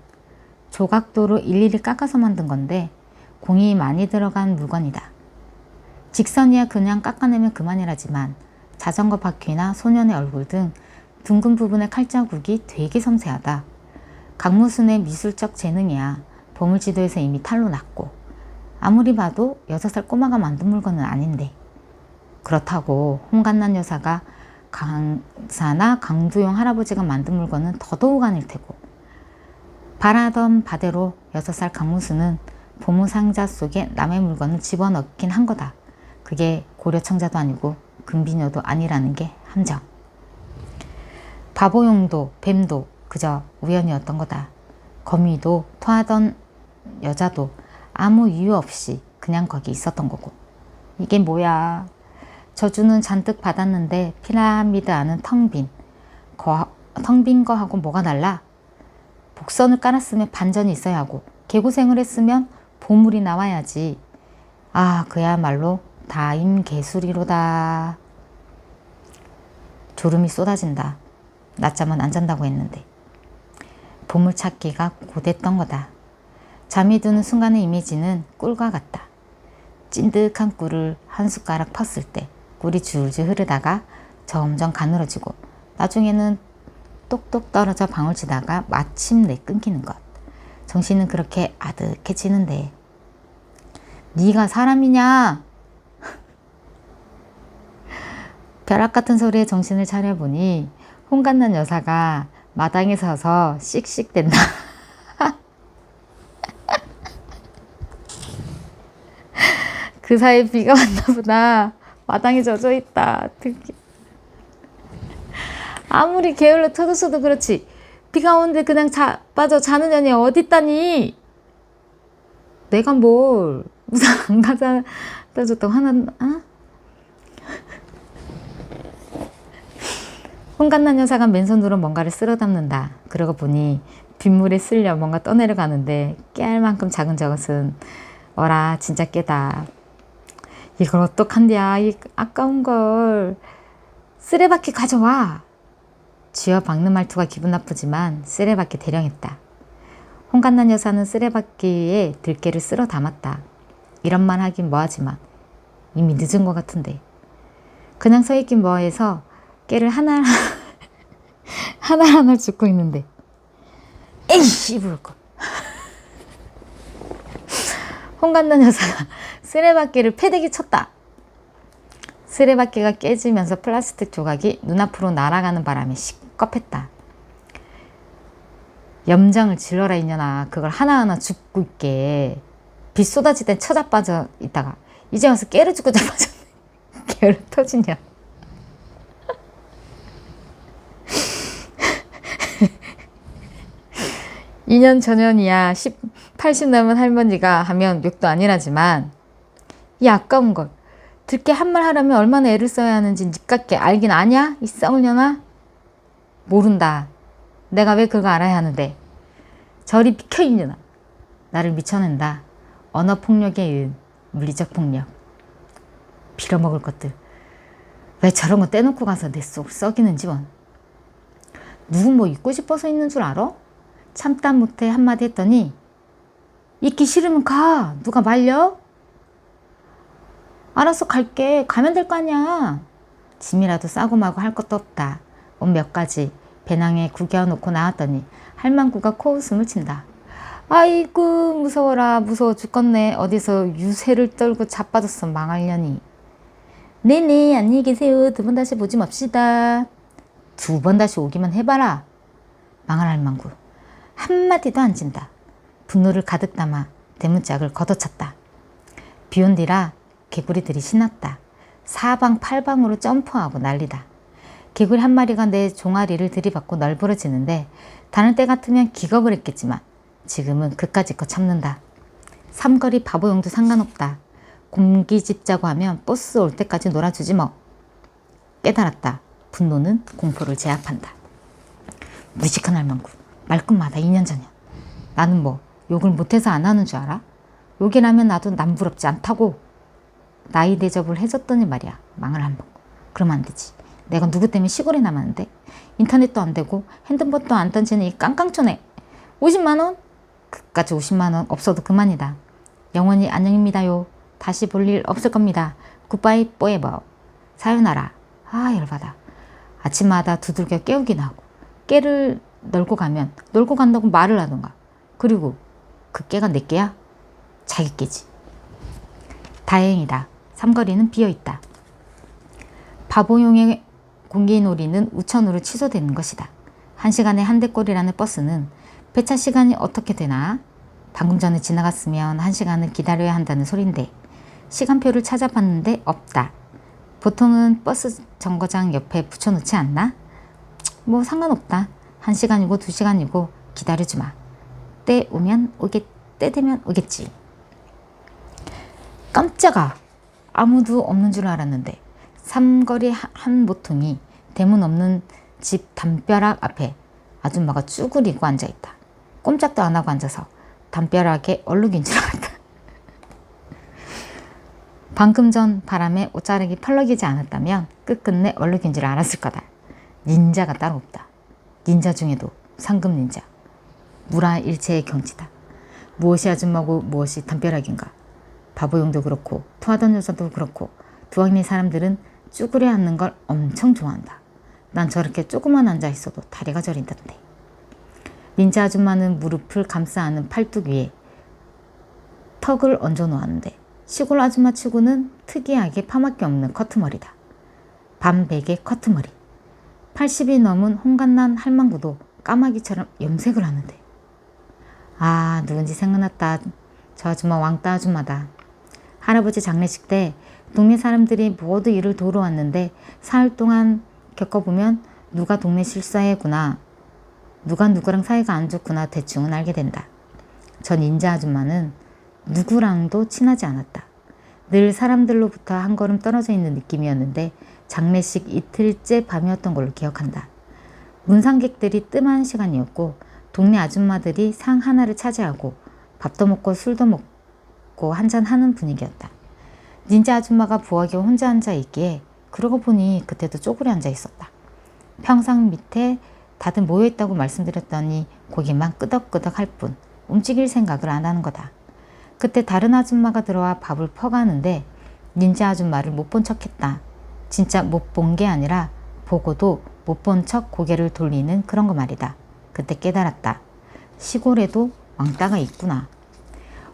조각도로 일일이 깎아서 만든 건데 공이 많이 들어간 물건이다. 직선이야 그냥 깎아내면 그만이라지만 자전거 바퀴나 소년의 얼굴 등 둥근 부분의 칼자국이 되게 섬세하다. 강무순의 미술적 재능이야. 보물지도에서 이미 탈로 났고 아무리 봐도 6살 꼬마가 만든 물건은 아닌데. 그렇다고 홍간난 여사가 강사나 강두용 할아버지가 만든 물건은 더더욱 아닐 테고. 바라던 바대로 6살 강무순은 보물상자 속에 남의 물건을 집어넣긴 한 거다. 그게 고려청자도 아니고 금비녀도 아니라는 게 함정. 바보용도 뱀도 그저 우연이었던 거다. 거미도 토하던 여자도 아무 이유 없이 그냥 거기 있었던 거고. 이게 뭐야. 저주는 잔뜩 받았는데 피라미드 안은 텅 빈. 텅 빈 거하고 뭐가 달라? 복선을 깔았으면 반전이 있어야 하고 개고생을 했으면 보물이 나와야지. 아, 그야말로 다임개수리로다. 졸음이 쏟아진다. 낮잠은 안 잔다고 했는데 보물 찾기가 고됐던 거다. 잠이 드는 순간의 이미지는 꿀과 같다. 찐득한 꿀을 한 숟가락 펐을 때 꿀이 줄줄 흐르다가 점점 가늘어지고 나중에는 똑똑 떨어져 방울치다가 마침내 끊기는 것. 정신은 그렇게 아득해지는데 네가 사람이냐? 벼락 같은 소리에 정신을 차려보니 홍갓난 여사가 마당에 서서 씩씩댄다. 그 사이에 비가 왔나 보다. 마당이 젖어있다. 아무리 게을러 터졌어도 그렇지 비가 오는데 그냥 빠져 자는 년이 어딨다니. 내가 뭘 우산 안 가져다 줬다고 화났나? 홍갓난 여사가 맨손으로 뭔가를 쓸어 담는다. 그러고 보니 빗물에 쓸려 뭔가 떠내려가는데 깨알 만큼 작은 저것은 어라 진짜 깨다. 이걸 어떡한디야. 이 아까운 걸. 쓰레받기 가져와. 쥐어 박는 말투가 기분 나쁘지만 쓰레받기 대령했다. 홍갓난 여사는 쓰레받기에 들깨를 쓸어 담았다. 이런 말 하긴 뭐하지만 이미 늦은 것 같은데. 그냥 서 있긴 뭐해서 깨를 하나하나 줍고 있는데 에이 씨부르고 홍갓난 여사가 쓰레받기를 패대기 쳤다. 쓰레받기가 깨지면서 플라스틱 조각이 눈앞으로 날아가는 바람에 시겁했다. 염장을 질러라 이년아. 그걸 하나하나 줍고 있게. 비 쏟아질 땐 처자빠져 있다가 이제 와서 깨를 줍고 자빠졌네. 게을러 터지냐. (2년) 전년이야 80 넘은 할머니가 하면 욕도 아니라지만 이 아까운 걸 들깨 한 말 하려면 얼마나 애를 써야 하는지 니깎게 알긴 아냐? 이 썩을 년아? 모른다. 내가 왜 그거 알아야 하는데. 저리 비켜 이 년아. 나를 미쳐낸다. 언어폭력에 의한 물리적 폭력. 빌어먹을 것들. 왜 저런 거 떼놓고 가서 내 속 썩이는지 원. 누구 뭐 있고 싶어서 있는 줄 알아? 참다 못해 한마디 했더니 있기 싫으면 가. 누가 말려? 알았어 갈게. 가면 될 거 아니야. 짐이라도 싸고 마고 할 것도 없다. 옷 몇 가지 배낭에 구겨놓고 나왔더니 할망구가 코웃음을 친다. 아이고 무서워라. 무서워 죽겠네. 어디서 유세를 떨고 자빠졌어 망할려니. 네네 안녕히 계세요. 2번 다시 보지 맙시다. 2번 다시 오기만 해봐라. 망할 할망구. 한마디도 안 진다. 분노를 가득 담아 대문짝을 걷어찼다. 비온 뒤라 개구리들이 신났다. 사방팔방으로 점프하고 난리다. 개구리 한 마리가 내 종아리를 들이받고 널브러지는데 다른 때 같으면 기겁을 했겠지만 지금은 그까짓 거 참는다. 삼거리 바보용도 상관없다. 공기 집자고 하면 버스 올 때까지 놀아주지 뭐. 깨달았다. 분노는 공포를 제압한다. 무식한 할망구. 말끝마다 2년 전이야. 나는 뭐 욕을 못해서 안 하는 줄 알아? 욕이라면 나도 남부럽지 않다고. 나이 대접을 해줬더니 말이야. 망을 한 번. 그러면 안 되지. 내가 누구 때문에 시골에 남았는데 인터넷도 안 되고 핸드폰도 안 던지는 이 깡깡촌에 50만 원? 그까지 50만 원 없어도 그만이다. 영원히 안녕입니다요. 다시 볼 일 없을 겁니다. 굿바이 포에버. 사요나라. 아 열받아. 아침마다 두들겨 깨우긴 하고 깨를 널고 가면 널고 간다고 말을 하던가. 그리고 그 깨가 내 깨야? 자기 깨지. 다행이다. 삼거리는 비어있다. 바보용의 공기놀이는 우천으로 취소되는 것이다. 1시간에 한 대꼴이라는 버스는 배차 시간이 어떻게 되나? 방금 전에 지나갔으면 1시간을 기다려야 한다는 소린데 시간표를 찾아봤는데 없다. 보통은 버스 정거장 옆에 붙여놓지 않나? 뭐 상관없다. 1시간이고 2시간이고 기다려주마. 때 오면 때 되면 오겠지. 깜짝아. 아무도 없는 줄 알았는데 삼거리 한 모퉁이 대문 없는 집 담벼락 앞에 아줌마가 쭈그리고 앉아있다. 꼼짝도 안 하고 앉아서 담벼락에 얼룩인 줄 알았다. 방금 전 바람에 옷자락이 펄럭이지 않았다면 끝끝내 얼룩인 줄 알았을 거다. 닌자가 따로 없다. 닌자 중에도 상급 닌자. 무라일체의 경지다. 무엇이 아줌마고 무엇이 담벼락인가. 바보용도 그렇고 토하던 여자도 그렇고 두학년 사람들은 쭈그려 앉는 걸 엄청 좋아한다. 난 저렇게 조금만 앉아 있어도 다리가 저린다던데. 닌자 아줌마는 무릎을 감싸 안은 팔뚝 위에 턱을 얹어 놓았는데 시골 아줌마 치고는 특이하게 파맞게 없는 커트머리다. 밤베개 커트머리. 80이 넘은 홍간난 할망구도 까마귀처럼 염색을 하는데. 아, 누군지 생각났다. 저 아줌마 왕따 아줌마다. 할아버지 장례식 때 동네 사람들이 모두 이를 도우러 왔는데 사흘 동안 겪어보면 누가 동네 실사애구나, 누가 누구랑 사이가 안 좋구나 대충은 알게 된다. 저 닌자 아줌마는 누구랑도 친하지 않았다. 늘 사람들로부터 한 걸음 떨어져 있는 느낌이었는데 장례식 이틀째 밤이었던 걸로 기억한다. 문상객들이 뜸한 시간이었고 동네 아줌마들이 상 하나를 차지하고 밥도 먹고 술도 먹고 한잔하는 분위기였다. 닌자 아줌마가 부엌에 혼자 앉아 있기에 그러고 보니 그때도 쪼그려 앉아 있었다. 평상 밑에 다들 모여있다고 말씀드렸더니 고개만 끄덕끄덕 할 뿐 움직일 생각을 안 하는 거다. 그때 다른 아줌마가 들어와 밥을 퍼가는데 닌자 아줌마를 못 본 척했다. 진짜 못 본 게 아니라 보고도 못 본 척 고개를 돌리는 그런 거 말이다. 그때 깨달았다. 시골에도 왕따가 있구나.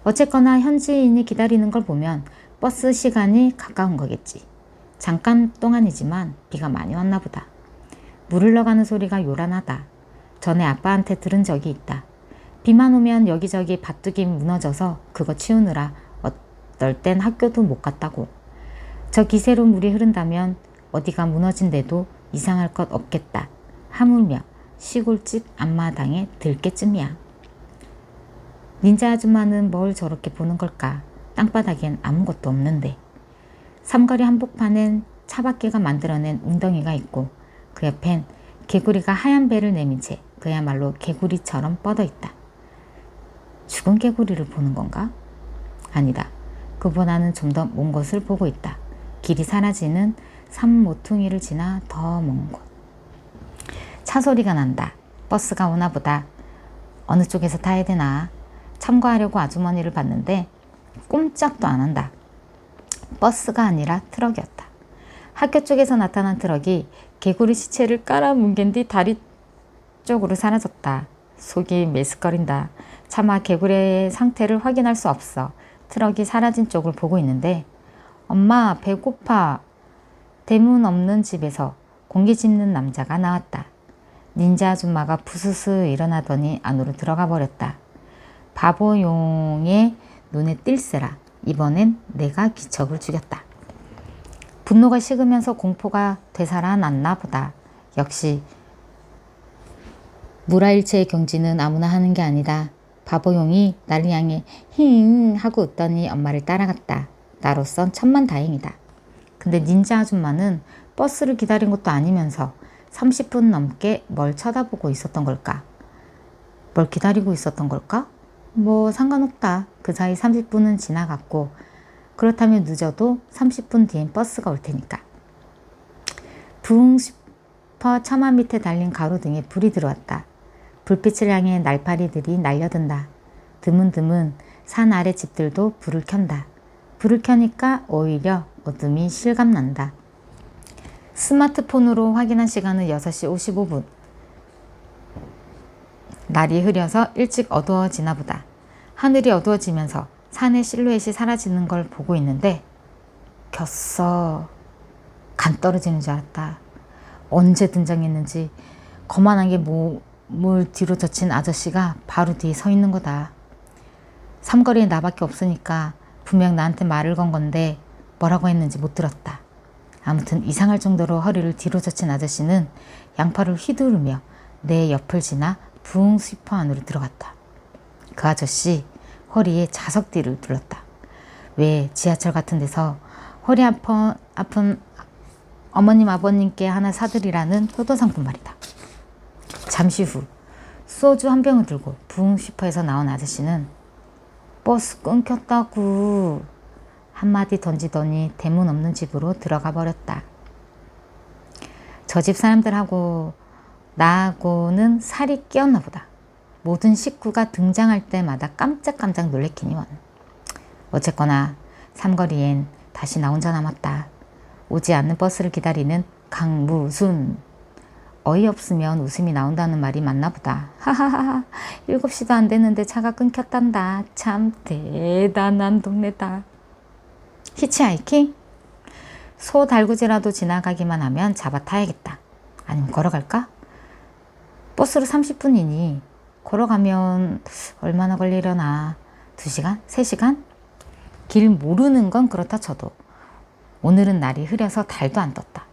어쨌거나 현지인이 기다리는 걸 보면 버스 시간이 가까운 거겠지. 잠깐 동안이지만 비가 많이 왔나 보다. 물 흘러가는 소리가 요란하다. 전에 아빠한테 들은 적이 있다. 비만 오면 여기저기 밭둑이 무너져서 그거 치우느라 어떨 땐 학교도 못 갔다고. 저 기세로 물이 흐른다면 어디가 무너진데도 이상할 것 없겠다. 하물며 시골집 앞마당에 들깨쯤이야. 닌자 아줌마는 뭘 저렇게 보는 걸까? 땅바닥엔 아무것도 없는데. 삼거리 한복판엔 차바퀴가 만들어낸 웅덩이가 있고 그 옆엔 개구리가 하얀 배를 내민 채 그야말로 개구리처럼 뻗어 있다. 죽은 개구리를 보는 건가? 아니다. 그보다는 좀 더 먼 곳을 보고 있다. 길이 사라지는 산 모퉁이를 지나 더 먼 곳. 차 소리가 난다. 버스가 오나 보다. 어느 쪽에서 타야 되나? 참고하려고 아주머니를 봤는데 꼼짝도 안 한다. 버스가 아니라 트럭이었다. 학교 쪽에서 나타난 트럭이 개구리 시체를 깔아뭉갠 뒤 다리 쪽으로 사라졌다. 속이 메스꺼린다. 차마 개구리의 상태를 확인할 수 없어 트럭이 사라진 쪽을 보고 있는데 엄마 배고파. 대문 없는 집에서 공기 짚는 남자가 나왔다. 닌자 아줌마가 부스스 일어나더니 안으로 들어가 버렸다. 바보용의 눈에 띨세라. 이번엔 내가 기척을 죽였다. 분노가 식으면서 공포가 되살아났나 보다. 역시 무라일체의 경지는 아무나 하는 게 아니다. 바보용이 나를 향해 힝 하고 웃더니 엄마를 따라갔다. 나로선 천만다행이다. 근데 닌자 아줌마는 버스를 기다린 것도 아니면서 30분 넘게 뭘 쳐다보고 있었던 걸까? 뭘 기다리고 있었던 걸까? 뭐 상관없다. 그 사이 30분은 지나갔고 그렇다면 늦어도 30분 뒤엔 버스가 올 테니까. 부흥 싶어 처마 밑에 달린 가로등에 불이 들어왔다. 불빛을 향해 날파리들이 날려든다. 드문드문 산 아래 집들도 불을 켠다. 불을 켜니까 오히려 어둠이 실감난다. 스마트폰으로 확인한 시간은 6시 55분. 날이 흐려서 일찍 어두워지나 보다. 하늘이 어두워지면서 산의 실루엣이 사라지는 걸 보고 있는데 겼어. 간 떨어지는 줄 알았다. 언제 등장했는지 거만하게 몸을 뒤로 젖힌 아저씨가 바로 뒤에 서 있는 거다. 삼거리에 나밖에 없으니까 분명 나한테 말을 건 건데 뭐라고 했는지 못 들었다. 아무튼 이상할 정도로 허리를 뒤로 젖힌 아저씨는 양팔을 휘두르며 내 옆을 지나 부흥 슈퍼 안으로 들어갔다. 그 아저씨 허리에 자석띠를 둘렀다. 왜 지하철 같은 데서 허리 아픈 어머님 아버님께 하나 사드리라는 효도상품 말이다. 잠시 후 소주 한 병을 들고 부흥 슈퍼에서 나온 아저씨는 버스 끊겼다고 한마디 던지더니 대문 없는 집으로 들어가 버렸다. 저 집 사람들하고 나하고는 살이 끼었나 보다. 모든 식구가 등장할 때마다 깜짝깜짝 놀래키니원. 어쨌거나 삼거리엔 다시 나 혼자 남았다. 오지 않는 버스를 기다리는 강무순. 어이없으면 웃음이 나온다는 말이 맞나 보다. 하하하. 7시도 안 됐는데 차가 끊겼단다. 참 대단한 동네다. 히치하이킹? 소 달구지라도 지나가기만 하면 잡아 타야겠다. 아니면 걸어갈까? 버스로 30분이니 걸어가면 얼마나 걸리려나. 2시간? 3시간? 길 모르는 건 그렇다 쳐도 오늘은 날이 흐려서 달도 안 떴다.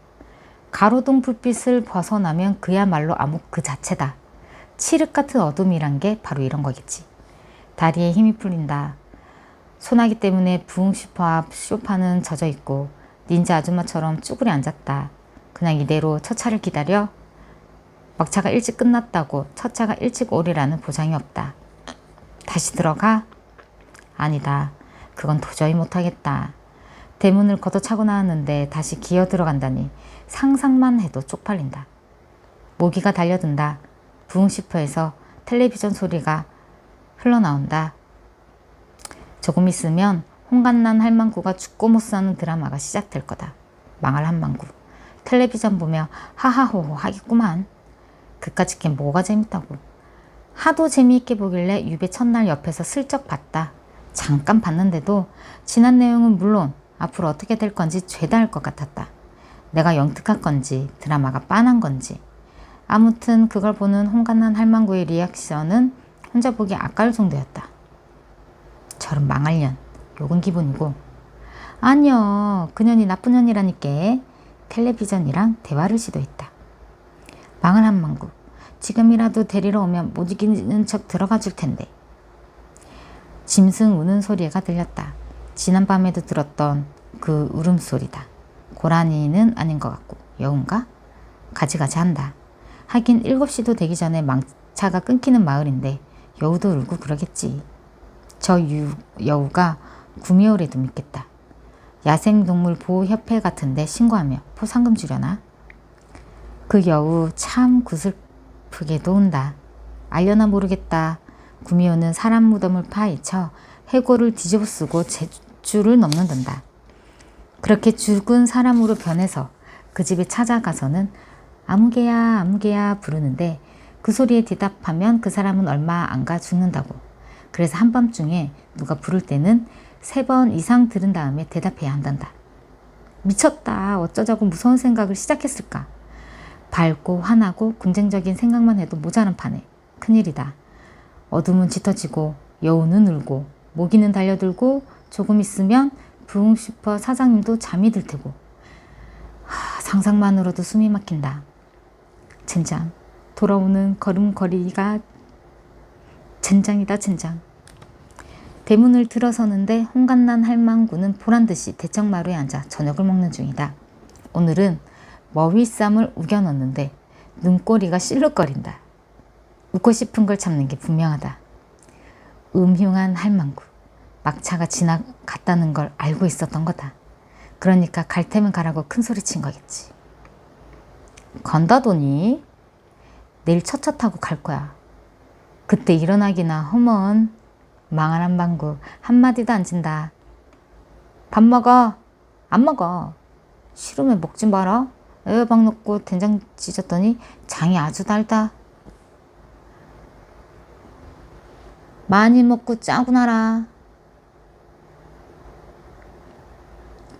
가로등 불빛을 벗어나면 그야말로 암흑 그 자체다. 칠흑 같은 어둠이란 게 바로 이런 거겠지. 다리에 힘이 풀린다. 소나기 때문에 부흥 슈퍼 앞 소파는 젖어 있고 닌자 아줌마처럼 쭈그려 앉았다. 그냥 이대로 첫 차를 기다려? 막차가 일찍 끝났다고 첫 차가 일찍 오리라는 보장이 없다. 다시 들어가? 아니다. 그건 도저히 못하겠다. 대문을 걷어차고 나왔는데 다시 기어 들어간다니 상상만 해도 쪽팔린다. 모기가 달려든다. 부흥 슈퍼에서 텔레비전 소리가 흘러나온다. 조금 있으면 홍간난 할망구가 죽고 못 사는 드라마가 시작될 거다. 망할 한망구. 텔레비전 보며 하하호호 하겠구만. 그까짓 게 뭐가 재밌다고. 하도 재미있게 보길래 유배 첫날 옆에서 슬쩍 봤다. 잠깐 봤는데도 지난 내용은 물론 앞으로 어떻게 될 건지 죄다 알 것 같았다. 내가 영특한 건지 드라마가 빤한 건지. 아무튼 그걸 보는 홍간난 할망구의 리액션은 혼자 보기 아까울 정도였다. 저런 망할 년. 욕은 기본이고. 아니요. 그년이 나쁜 년이라니까. 텔레비전이랑 대화를 시도했다. 망할 한망구. 지금이라도 데리러 오면 못 이기는 척 들어가 줄 텐데. 짐승 우는 소리가 들렸다. 지난밤에도 들었던 그 울음소리다. 고라니는 아닌 것 같고 여운가? 가지가지 한다. 하긴 7시도 되기 전에 망차가 끊기는 마을인데 여우도 울고 그러겠지. 저 여우가 구미호래도 믿겠다. 야생동물 보호협회 같은데 신고하며 포상금 주려나? 그 여우 참 구슬프게도 운다. 알려나 모르겠다. 구미호는 사람 무덤을 파헤쳐 해골을 뒤집어 쓰고 제주를 넘는단다. 그렇게 죽은 사람으로 변해서 그 집에 찾아가서는 아무개야 아무개야 부르는데 그 소리에 대답하면 그 사람은 얼마 안 가 죽는다고. 그래서 한밤중에 누가 부를 때는 3번 이상 들은 다음에 대답해야 한단다. 미쳤다. 어쩌자고 무서운 생각을 시작했을까. 밝고 환하고 긍정적인 생각만 해도 모자란 판에 큰일이다. 어둠은 짙어지고 여우는 울고 모기는 달려들고 조금 있으면 부흥 슈퍼 사장님도 잠이 들 테고. 상상만으로도 숨이 막힌다. 젠장. 돌아오는 걸음걸이가 젠장이다 젠장. 대문을 들어서는데 홍간난 할망구는 보란듯이 대청마루에 앉아 저녁을 먹는 중이다. 오늘은 머위쌈을 우겨 넣는데 눈꼬리가 실룩거린다. 웃고 싶은 걸 참는 게 분명하다. 음흉한 할망구. 막차가 지나갔다는 걸 알고 있었던 거다. 그러니까 갈 테면 가라고 큰 소리 친 거겠지. 건다더니 내일 첫차 타고 갈 거야. 그때 일어나기나 허먼. 망할 한방구 한마디도 안 진다. 밥 먹어. 안 먹어. 싫으면 먹지 마라. 애호박 넣고 된장 찢었더니 장이 아주 달다. 많이 먹고 짜고 나라.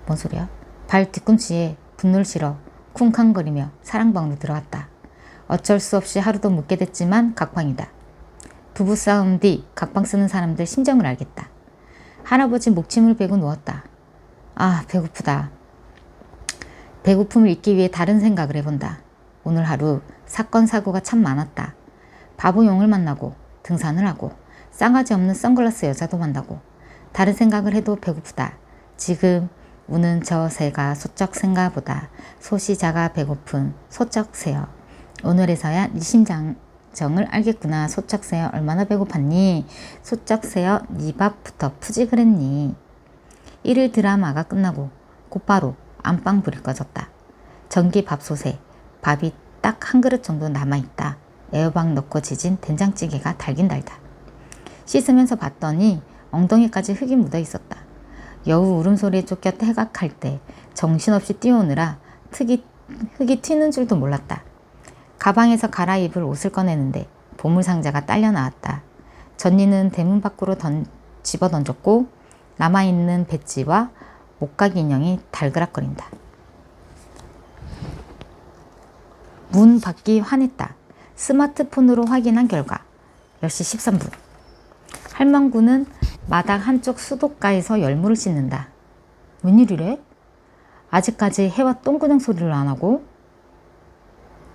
뭔 소리야? 발 뒤꿈치에 분노를 실어 쿵쾅거리며 사랑방으로 들어갔다. 어쩔 수 없이 하루도 묵게 됐지만 각방이다. 부부싸움 뒤 각방 쓰는 사람들 심정을 알겠다. 할아버지 목침을 베고 누웠다. 아, 배고프다. 배고픔을 잊기 위해 다른 생각을 해본다. 오늘 하루 사건 사고가 참 많았다. 바보 용을 만나고 등산을 하고 싸가지 없는 선글라스 여자도 만나고. 다른 생각을 해도 배고프다. 지금 우는 저 새가 소쩍 새인가 보다. 소시자가 배고픈 소쩍 새여. 오늘에서야 네 심장 정을 알겠구나. 소쩍새여 얼마나 배고팠니? 소쩍새여 네 밥부터 푸지 그랬니? 일일 드라마가 끝나고 곧바로 안방 불이 꺼졌다. 전기 밥솥에 밥이 딱 한 그릇 정도 남아있다. 애호박 넣고 지진 된장찌개가 달긴 달다. 씻으면서 봤더니 엉덩이까지 흙이 묻어 있었다. 여우 울음소리에 쫓겨 태각할 때 정신없이 뛰어오느라 흙이 튀는 줄도 몰랐다. 가방에서 갈아입을 옷을 꺼내는데 보물상자가 딸려 나왔다. 전니는 대문 밖으로 집어 던졌고 남아있는 배지와 목각 인형이 달그락거린다. 문 밖이 환했다. 스마트폰으로 확인한 결과 10시 13분. 할망구는 마당 한쪽 수도가에서 열무를 씻는다. 웬일이래? 아직까지 해와 똥구녕 소리를 안 하고?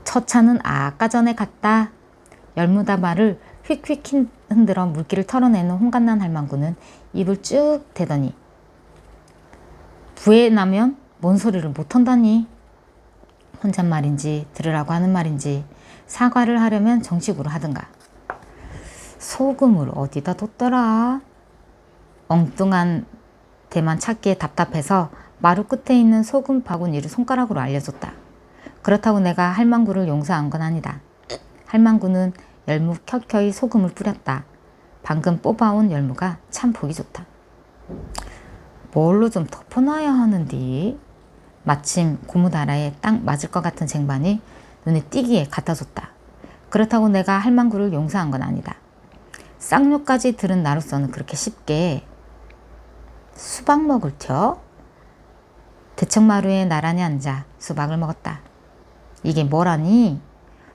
처차는 아까 전에 갔다. 열무다발을 휙휙 흔들어 물기를 털어내는 홍간난 할망구는 입을 쭉 대더니 부에 나면 뭔 소리를 못한다니. 혼잣말인지 들으라고 하는 말인지 사과를 하려면 정식으로 하든가. 소금을 어디다 뒀더라? 엉뚱한 데만 찾기에 답답해서 마루 끝에 있는 소금 바구니를 손가락으로 알려줬다. 그렇다고 내가 할망구를 용서한 건 아니다. 할망구는 열무 켜켜이 소금을 뿌렸다. 방금 뽑아온 열무가 참 보기 좋다. 뭘로 좀 덮어놔야 하는디? 마침 고무다라에 딱 맞을 것 같은 쟁반이 눈에 띄기에 갖다줬다. 그렇다고 내가 할망구를 용서한 건 아니다. 쌍욕까지 들은 나로서는 그렇게 쉽게 수박 먹을 텨? 대청마루에 나란히 앉아 수박을 먹었다. 이게 뭐라니?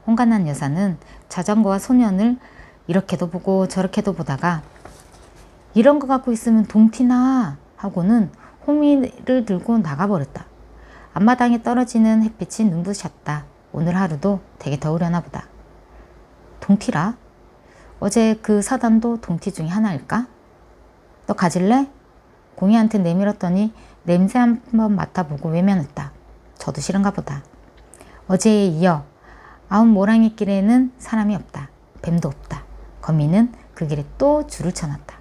홍간난 여사는 자전거와 소년을 이렇게도 보고 저렇게도 보다가 이런 거 갖고 있으면 동티나 하고는 호미를 들고 나가버렸다. 앞마당에 떨어지는 햇빛이 눈부셨다. 오늘 하루도 되게 더우려나 보다. 동티라? 어제 그 사단도 동티 중에 하나일까? 너 가질래? 공이한테 내밀었더니 냄새 한번 맡아보고 외면했다. 저도 싫은가 보다. 어제에 이어 아홉 모랑이 길에는 사람이 없다. 뱀도 없다. 거미는 그 길에 또 줄을 쳐놨다.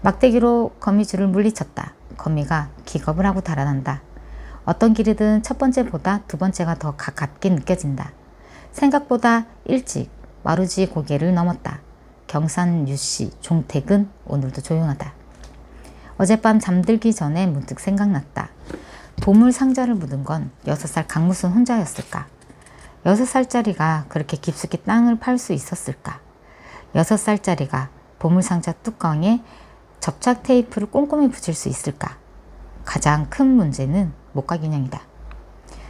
막대기로 거미줄을 물리쳤다. 거미가 기겁을 하고 달아난다. 어떤 길이든 첫 번째보다 두 번째가 더 가깝게 느껴진다. 생각보다 일찍 마루지 고개를 넘었다. 경산 유씨 종택은 오늘도 조용하다. 어젯밤 잠들기 전에 문득 생각났다. 보물 상자를 묻은 건 6살 강무순 혼자였을까? 6살짜리가 그렇게 깊숙이 땅을 팔 수 있었을까? 6살짜리가 보물 상자 뚜껑에 접착 테이프를 꼼꼼히 붙일 수 있을까? 가장 큰 문제는 목각 인형이다.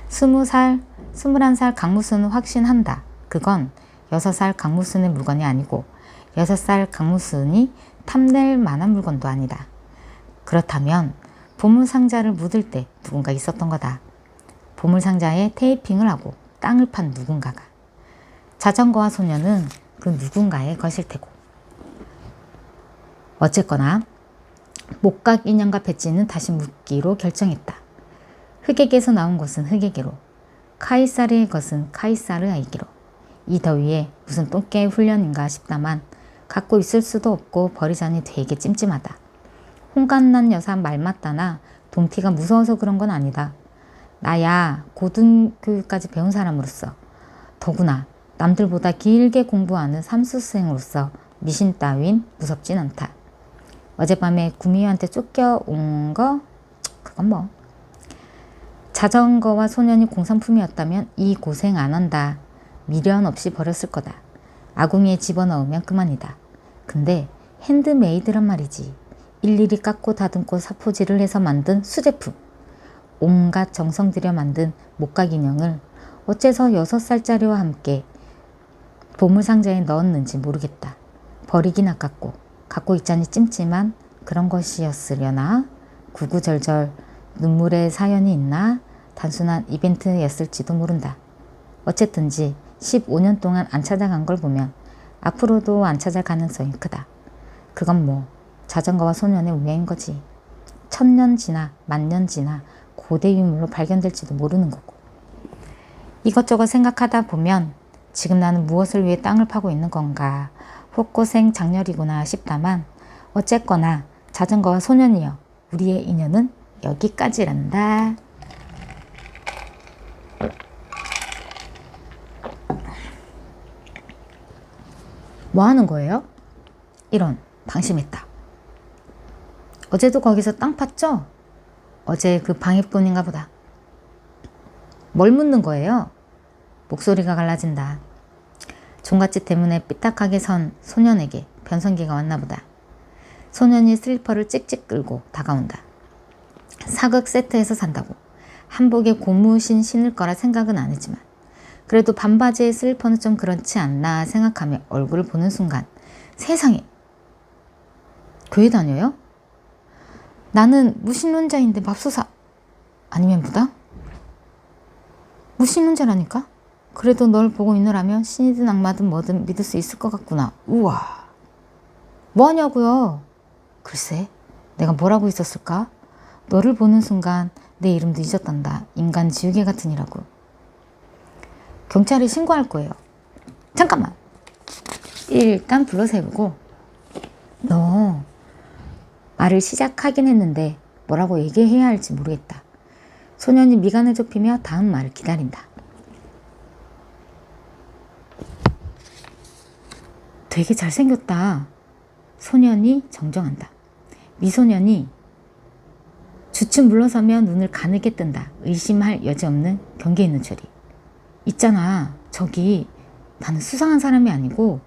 20살, 21살 강무순은 확신한다. 그건 6살 강무순의 물건이 아니고 6살 강무순이 탐낼 만한 물건도 아니다. 그렇다면 보물상자를 묻을 때 누군가 있었던 거다. 보물상자에 테이핑을 하고 땅을 판 누군가가. 자전거와 소녀는 그 누군가의 것일 테고. 어쨌거나 목각 인형과 배지는 다시 묻기로 결정했다. 흑에게서 나온 것은 흑에게로, 카이사르의 것은 카이사르에게로. 이 더위에 무슨 똥개 훈련인가 싶다만 갖고 있을 수도 없고 버리자니 되게 찜찜하다. 홍간난 여사 말 맞다나 동티가 무서워서 그런 건 아니다. 나야 고등교육까지 배운 사람으로서, 더구나 남들보다 길게 공부하는 삼수생으로서 미신 따윈 무섭진 않다. 어젯밤에 구미호한테 쫓겨온 거? 그건 뭐. 자전거와 소년이 공산품이었다면 이 고생 안 한다. 미련 없이 버렸을 거다. 아궁이에 집어넣으면 그만이다. 근데 핸드메이드란 말이지. 일일이 깎고 다듬고 사포질을 해서 만든 수제품. 온갖 정성 들여 만든 목각 인형을 어째서 6살짜리와 함께 보물상자에 넣었는지 모르겠다. 버리긴 아깝고 갖고 있자니 찜찜한 그런 것이었으려나? 구구절절 눈물의 사연이 있나? 단순한 이벤트였을지도 모른다. 어쨌든지 15년 동안 안 찾아간 걸 보면 앞으로도 안 찾을 가능성이 크다. 그건 뭐 자전거와 소년의 운명인 거지. 1000년 지나 만년 지나 고대 유물로 발견될지도 모르는 거고. 이것저것 생각하다 보면 지금 나는 무엇을 위해 땅을 파고 있는 건가. 헛고생 장렬이구나 싶다만 어쨌거나 자전거와 소년이여 우리의 인연은 여기까지란다. 뭐 하는 거예요? 이런 방심했다. 어제도 거기서 땅 팠죠? 어제 그 방해꾼인가 보다. 뭘 묻는 거예요? 목소리가 갈라진다. 종갓집 때문에 삐딱하게 선 소년에게 변성기가 왔나 보다. 소년이 슬리퍼를 찍찍 끌고 다가온다. 사극 세트에서 산다고 한복에 고무신 신을 거라 생각은 안 했지만 그래도 반바지에 슬리퍼는 좀 그렇지 않나 생각하며 얼굴을 보는 순간 세상에! 교회 다녀요? 나는 무신론자인데 맙소사 아니면 무당? 무신론자라니까? 그래도 널 보고 있느라면 신이든 악마든 뭐든 믿을 수 있을 것 같구나. 우와. 뭐 하냐고요? 글쎄, 내가 뭐라고 있었을까? 너를 보는 순간 내 이름도 잊었단다. 인간 지우개 같으니라고. 경찰에 신고할 거예요. 잠깐만. 일단 불러세우고 너 말을 시작하긴 했는데 뭐라고 얘기해야 할지 모르겠다. 소년이 미간을 좁히며 다음 말을 기다린다. 되게 잘생겼다. 소년이 정정한다. 미소년이 주춤 물러서며 눈을 가늘게 뜬다. 의심할 여지 없는 경계 있는 처리. 있잖아. 저기 나는 수상한 사람이 아니고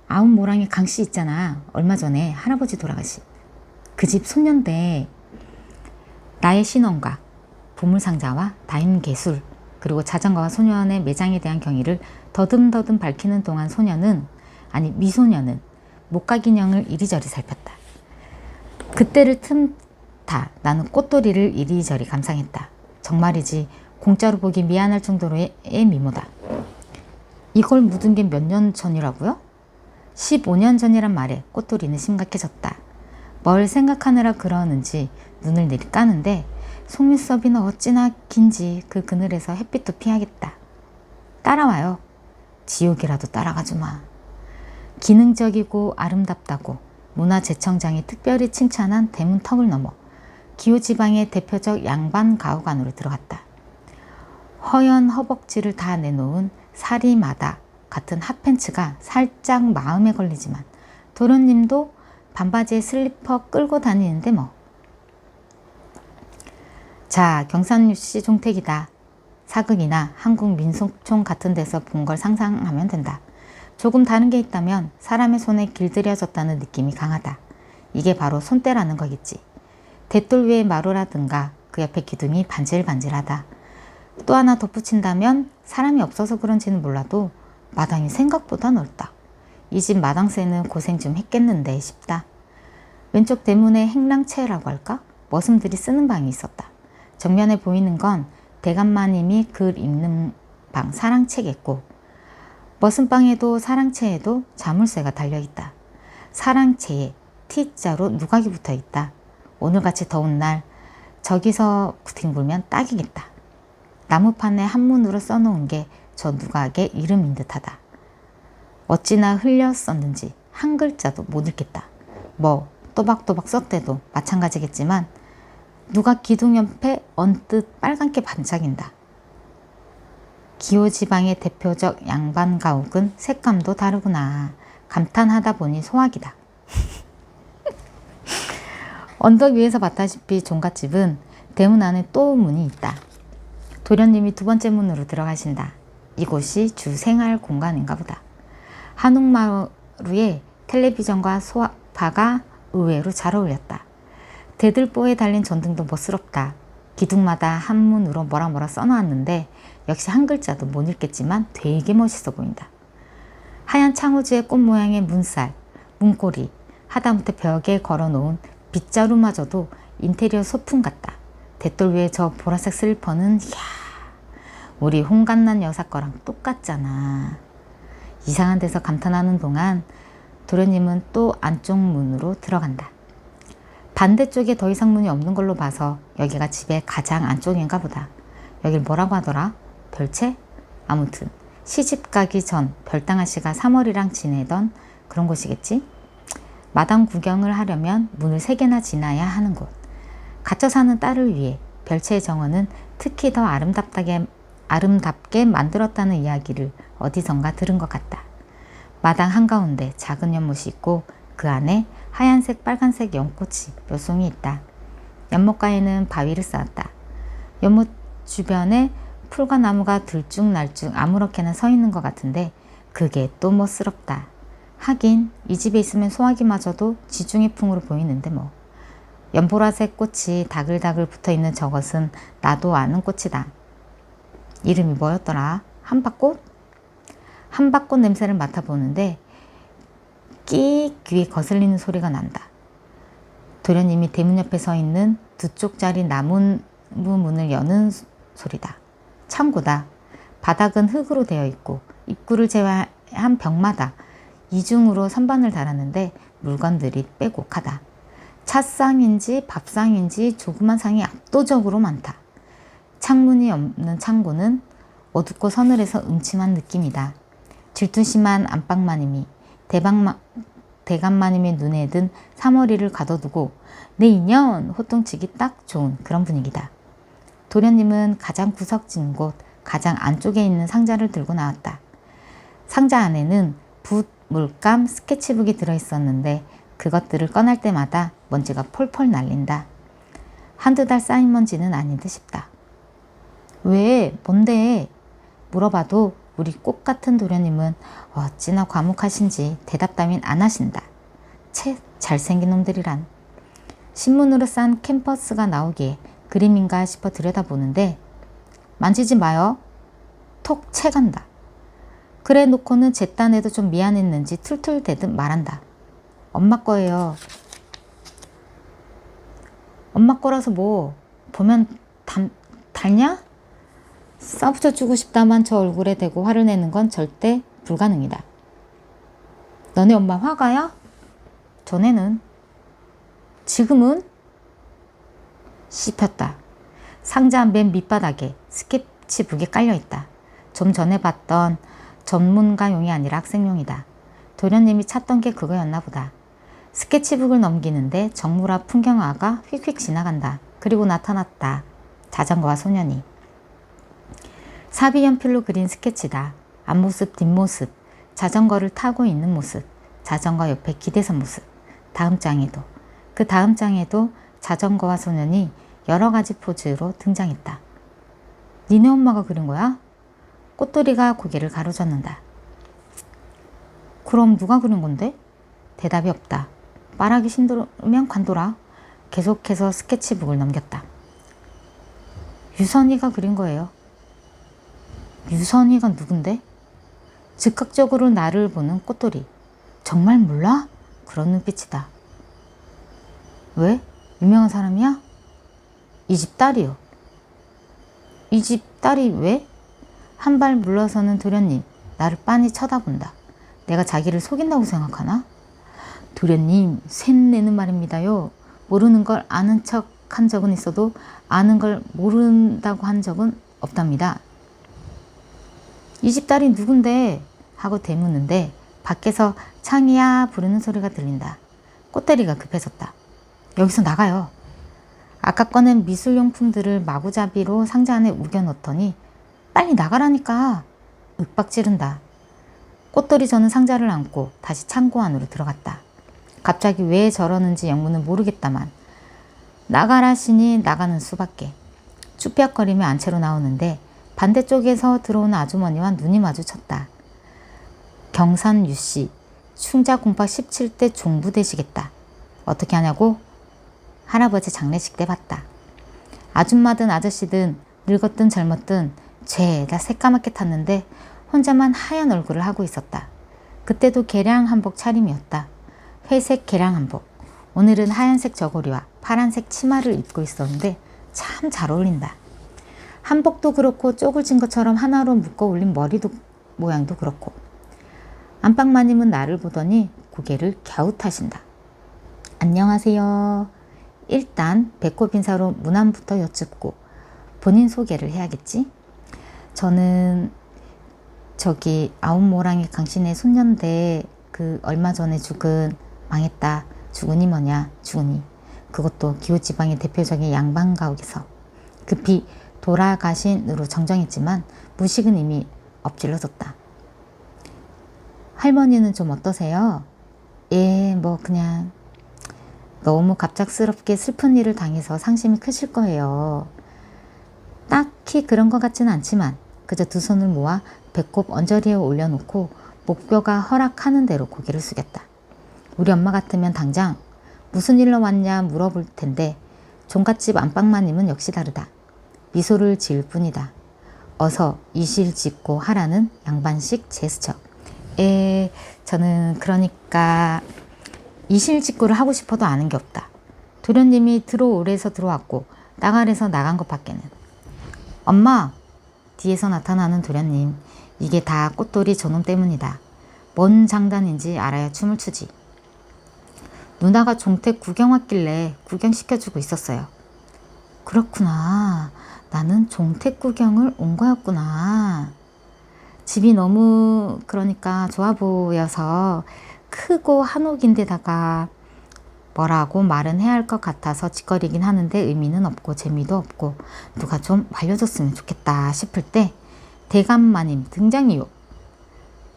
아웃모랑의 강씨 있잖아. 얼마 전에 할아버지 돌아가신 그 집 손녀인데 나의 신원과 보물상자와 다임개술 그리고 자전거와 소년의 매장에 대한 경위를 더듬더듬 밝히는 동안 소년은 아니 미소년은 목각인형을 이리저리 살폈다. 그때를 틈타 나는 꽃돌이를 이리저리 감상했다. 정말이지 공짜로 보기 미안할 정도로의 미모다. 이걸 묻은 게 몇 년 전이라고요? 15년 전이란 말에 꽃돌이는 심각해졌다. 뭘 생각하느라 그러는지 눈을 내리까는데 속눈썹이는 어찌나 긴지 그 그늘에서 햇빛도 피하겠다. 따라와요. 지옥이라도 따라가주마. 기능적이고 아름답다고 문화재청장이 특별히 칭찬한 대문턱을 넘어 기호지방의 대표적 양반 가옥 안으로 들어갔다. 허연 허벅지를 다 내놓은 사리마다 같은 핫팬츠가 살짝 마음에 걸리지만 도련님도 반바지에 슬리퍼 끌고 다니는데 뭐. 자, 경산유씨 종택이다. 사극이나 한국민속촌 같은 데서 본 걸 상상하면 된다. 조금 다른 게 있다면 사람의 손에 길들여졌다는 느낌이 강하다. 이게 바로 손때라는 거겠지. 대돌 위에 마루라든가 그 옆에 기둥이 반질반질하다. 또 하나 덧붙인다면 사람이 없어서 그런지는 몰라도 마당이 생각보다 넓다. 이 집 마당새는 고생 좀 했겠는데 싶다. 왼쪽 대문에 행랑채라고 할까? 머슴들이 쓰는 방이 있었다. 정면에 보이는 건 대감마님이 글 읽는 방 사랑채겠고 머슴방에도 사랑채에도 자물쇠가 달려있다. 사랑채에 T자로 누각이 붙어있다. 오늘같이 더운 날 저기서 구팅불면 딱이겠다. 나무판에 한문으로 써놓은 게 저 누각의 이름인 듯하다. 어찌나 흘려 썼는지 한 글자도 못 읽겠다. 뭐 또박또박 썼대도 마찬가지겠지만 누각 기둥 옆에 언뜻 빨갛게 반짝인다. 기호지방의 대표적 양반 가옥은 색감도 다르구나. 감탄하다 보니 소학이다. 언덕 위에서 봤다시피 종갓집은 대문 안에 또 문이 있다. 도련님이 두 번째 문으로 들어가신다. 이곳이 주 생활 공간인가 보다. 한옥마루에 텔레비전과 소파가 의외로 잘 어울렸다. 대들보에 달린 전등도 멋스럽다. 기둥마다 한문으로 뭐라 써놓았는데 역시 한 글자도 못 읽겠지만 되게 멋있어 보인다. 하얀 창호지에 꽃 모양의 문살, 문고리, 하다못해 벽에 걸어놓은 빗자루마저도 인테리어 소품 같다. 대돌 위에 저 보라색 슬리퍼는 이야, 우리 홍간난 여사 거랑 똑같잖아. 이상한 데서 감탄하는 동안 도련님은 또 안쪽 문으로 들어간다. 반대쪽에 더 이상 문이 없는 걸로 봐서 여기가 집의 가장 안쪽인가 보다. 여길 뭐라고 하더라? 별채? 아무튼 시집 가기 전 별당아 씨가 사월이랑 지내던 그런 곳이겠지? 마당 구경을 하려면 문을 3개나 지나야 하는 곳. 갇혀 사는 딸을 위해 별채의 정원은 특히 더 아름답게 만들었다는 이야기를 어디선가 들은 것 같다. 마당 한가운데 작은 연못이 있고 그 안에 하얀색 빨간색 연꽃이 몇 송이 있다. 연못가에는 바위를 쌓았다. 연못 주변에 풀과 나무가 들쭉날쭉 아무렇게나 서 있는 것 같은데 그게 또 멋스럽다. 하긴 이 집에 있으면 소화기마저도 지중해 풍으로 보이는데 뭐. 연보라색 꽃이 다글다글 붙어있는 저것은 나도 아는 꽃이다. 이름이 뭐였더라? 한박꽃? 한박꽃 냄새를 맡아보는데 끼익 귀에 거슬리는 소리가 난다. 도련님이 대문 옆에 서 있는 2쪽짜리 나무 문을 여는 소리다. 창고다. 바닥은 흙으로 되어 있고 입구를 제외한 벽마다 이중으로 선반을 달았는데 물건들이 빼곡하다. 찻상인지 밥상인지 조그만 상이 압도적으로 많다. 창문이 없는 창고는 어둡고 서늘해서 음침한 느낌이다. 질투심한 안방마님이 대감마님의 눈에 든 사머리를 가둬두고 내 인연 호통치기 딱 좋은 그런 분위기다. 도련님은 가장 구석진 곳 가장 안쪽에 있는 상자를 들고 나왔다. 상자 안에는 붓, 물감, 스케치북이 들어있었는데 그것들을 꺼낼 때마다 먼지가 폴폴 날린다. 한두 달 쌓인 먼지는 아닌 듯 싶다. 왜? 뭔데? 물어봐도 우리 꽃 같은 도련님은 어찌나 과묵하신지 대답 따윈 안 하신다. 채 잘생긴 놈들이란. 신문으로 싼 캠퍼스가 나오기에 그림인가 싶어 들여다보는데 만지지 마요. 톡 채간다. 그래 놓고는 제 딴에도 좀 미안했는지 툴툴대듯 말한다. 엄마 거예요. 엄마 거라서 뭐 보면 닳냐? 싸붙여주고 싶다만 저 얼굴에 대고 화를 내는 건 절대 불가능이다. 너네 엄마 화가야? 전에는. 지금은? 씹혔다. 상자 맨 밑바닥에 스케치북이 깔려있다. 좀 전에 봤던 전문가용이 아니라 학생용이다. 도련님이 찾던 게 그거였나 보다. 스케치북을 넘기는데 정물 앞 풍경화가 휙휙 지나간다. 그리고 나타났다. 자전거와 소년이. 사비연필로 그린 스케치다. 앞모습 뒷모습, 자전거를 타고 있는 모습, 자전거 옆에 기대선 모습. 다음 장에도, 그 다음 장에도 자전거와 소년이 여러 가지 포즈로 등장했다. 니네 엄마가 그린 거야? 꽃돌이가 고개를 가로젓는다. 그럼 누가 그린 건데? 대답이 없다. 말하기 힘들면 관둬라. 계속해서 스케치북을 넘겼다. 유선이가 그린 거예요. 유선이가 누군데? 즉각적으로 나를 보는 꽃돌이. 정말 몰라? 그런 눈빛이다. 왜? 유명한 사람이야? 이 집 딸이요. 이 집 딸이 왜? 한 발 물러서는 도련님. 나를 빤히 쳐다본다. 내가 자기를 속인다고 생각하나? 도련님, 셋내는 말입니다요. 모르는 걸 아는 척 한 적은 있어도 아는 걸 모른다고 한 적은 없답니다. 이 집 딸이 누군데? 하고 대묻는데 밖에서 창이야 부르는 소리가 들린다. 꽃대리가 급해졌다. 여기서 나가요. 아까 꺼낸 미술용품들을 마구잡이로 상자 안에 우겨넣더니 빨리 나가라니까. 윽박 지른다. 꽃돌이 저는 상자를 안고 다시 창고 안으로 들어갔다. 갑자기 왜 저러는지 영문은 모르겠다만 나가라시니 나가는 수밖에. 쭈뼛거리며 안채로 나오는데 반대쪽에서 들어오는 아주머니와 눈이 마주쳤다. 경산 유씨, 충자공파 17대 종부 되시겠다. 어떻게 하냐고? 할아버지 장례식 때 봤다. 아줌마든 아저씨든 늙었든 젊었든 죄다 새까맣게 탔는데 혼자만 하얀 얼굴을 하고 있었다. 그때도 개량 한복 차림이었다. 회색 개량 한복. 오늘은 하얀색 저고리와 파란색 치마를 입고 있었는데 참 잘 어울린다. 한복도 그렇고 쪼글진 것처럼 하나로 묶어 올린 머리도 모양도 그렇고. 안방마님은 나를 보더니 고개를 갸웃하신다. 안녕하세요. 일단 배꼽 인사로 문 안부터 여쭙고 본인 소개를 해야겠지? 저는 저기 아웃모랑이 강신의 손녀인데 그 얼마 전에 죽은 망했다. 죽은이 뭐냐? 죽은이. 그것도 기후지방의 대표적인 양반가옥에서 급히 돌아가신으로 정정했지만 무식은 이미 엎질러졌다. 할머니는 좀 어떠세요? 예, 뭐 그냥 너무 갑작스럽게 슬픈 일을 당해서 상심이 크실 거예요. 딱히 그런 것 같지는 않지만 그저 두 손을 모아 배꼽 언저리에 올려놓고 목뼈가 허락하는 대로 고개를 숙였다. 우리 엄마 같으면 당장 무슨 일로 왔냐 물어볼 텐데 종갓집 안방마님은 역시 다르다. 미소를 지을 뿐이다. 어서 이실 짓고 하라는 양반식 제스처. 저는 그러니까 이실 짓고를 하고 싶어도 아는 게 없다. 도련님이 들어오래서 들어왔고 나가래서 나간 것 밖에는. 엄마! 뒤에서 나타나는 도련님. 이게 다 꽃돌이 저놈 때문이다. 뭔 장단인지 알아야 춤을 추지. 누나가 종택 구경 왔길래 구경시켜주고 있었어요. 그렇구나. 나는 종택 구경을 온 거였구나. 집이 너무 그러니까 좋아 보여서 크고 한옥인데다가 뭐라고 말은 해야 할 것 같아서 짓거리긴 하는데 의미는 없고 재미도 없고 누가 좀 알려줬으면 좋겠다 싶을 때 대감마님 등장이요.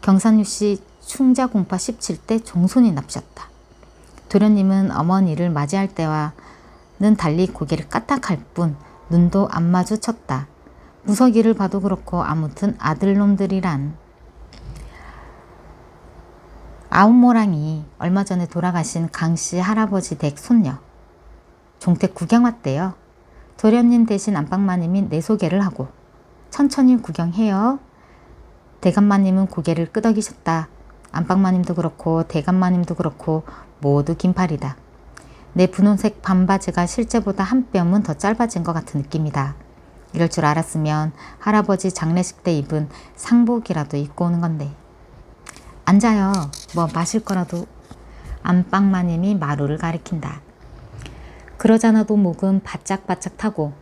경산유씨 충자공파 17대 종손이 납셨다. 도련님은 어머니를 맞이할 때와는 달리 고개를 까딱할 뿐 눈도 안 마주쳤다. 무서기를 봐도 그렇고 아무튼 아들놈들이란. 아웃모랑이 얼마 전에 돌아가신 강씨 할아버지 댁 손녀. 종택 구경 왔대요. 도련님 대신 안방마님이 내 소개를 하고 천천히 구경해요. 대감마님은 고개를 끄덕이셨다. 안방마님도 그렇고 대감마님도 그렇고 모두 긴팔이다. 내 분홍색 반바지가 실제보다 한 뼘은 더 짧아진 것 같은 느낌이다. 이럴 줄 알았으면 할아버지 장례식 때 입은 상복이라도 입고 오는 건데. 앉아요. 뭐 마실 거라도. 안방마님이 마루를 가리킨다. 그러잖아도 목은 바짝바짝 타고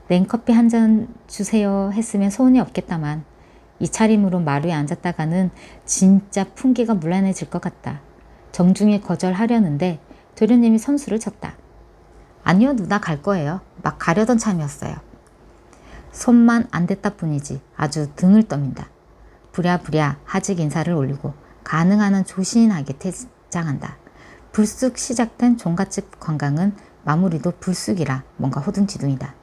냉커피 한 잔 주세요 했으면 소원이 없겠다만 이 차림으로 마루에 앉았다가는 진짜 풍기가 물란해질 것 같다. 정중히 거절하려는데 도련님이 선수를 쳤다. 아니요, 누나 갈 거예요. 막 가려던 참이었어요. 손만 안 댔다 뿐이지 아주 등을 떠민다. 부랴부랴 하직 인사를 올리고 가능한 한 조신하게 퇴장한다. 불쑥 시작된 종갓집 관광은 마무리도 불쑥이라 뭔가 호둥지둥이다.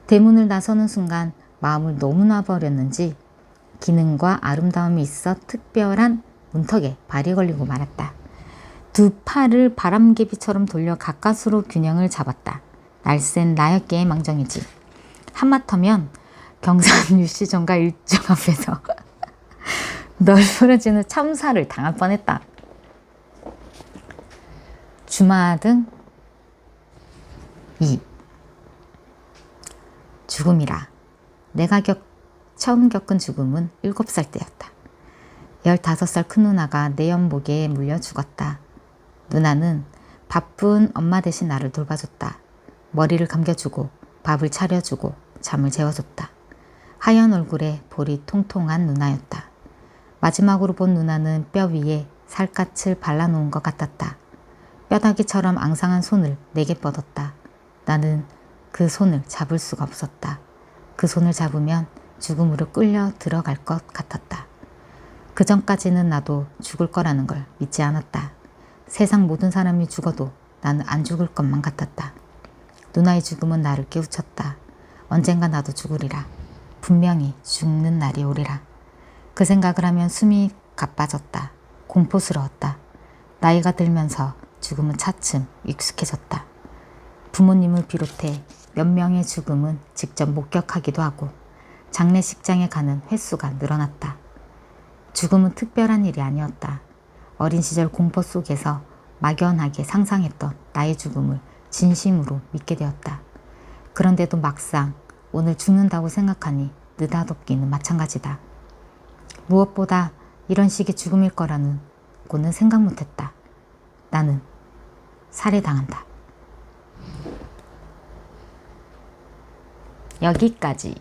대문을 나서는 순간 마음을 너무 놔버렸는지 기능과 아름다움이 있어 특별한 문턱에 발이 걸리고 말았다. 두 팔을 바람개비처럼 돌려 가까스로 균형을 잡았다. 날쌘 나였기의 망정이지. 한마터면 경산유씨 정가 일중 앞에서 널브러지는 참사를 당할 뻔했다. 주마등 2. 죽음이라. 내가 처음 겪은 죽음은 7살 때였다. 15살 큰 누나가 내 연복에 물려 죽었다. 누나는 바쁜 엄마 대신 나를 돌봐줬다. 머리를 감겨주고 밥을 차려주고 잠을 재워줬다. 하얀 얼굴에 볼이 통통한 누나였다. 마지막으로 본 누나는 뼈 위에 살갗을 발라놓은 것 같았다. 뼈다귀처럼 앙상한 손을 내게 뻗었다. 나는 그 손을 잡을 수가 없었다. 그 손을 잡으면 죽음으로 끌려 들어갈 것 같았다. 그 전까지는 나도 죽을 거라는 걸 믿지 않았다. 세상 모든 사람이 죽어도 나는 안 죽을 것만 같았다. 누나의 죽음은 나를 깨우쳤다. 언젠가 나도 죽으리라. 분명히 죽는 날이 오리라. 그 생각을 하면 숨이 가빠졌다. 공포스러웠다. 나이가 들면서 죽음은 차츰 익숙해졌다. 부모님을 비롯해 몇 명의 죽음은 직접 목격하기도 하고 장례식장에 가는 횟수가 늘어났다. 죽음은 특별한 일이 아니었다. 어린 시절 공포 속에서 막연하게 상상했던 나의 죽음을 진심으로 믿게 되었다. 그런데도 막상 오늘 죽는다고 생각하니 느닷없기는 마찬가지다. 무엇보다 이런 식의 죽음일 거라는 고는 생각 못했다. 나는 살해당한다. 여기까지.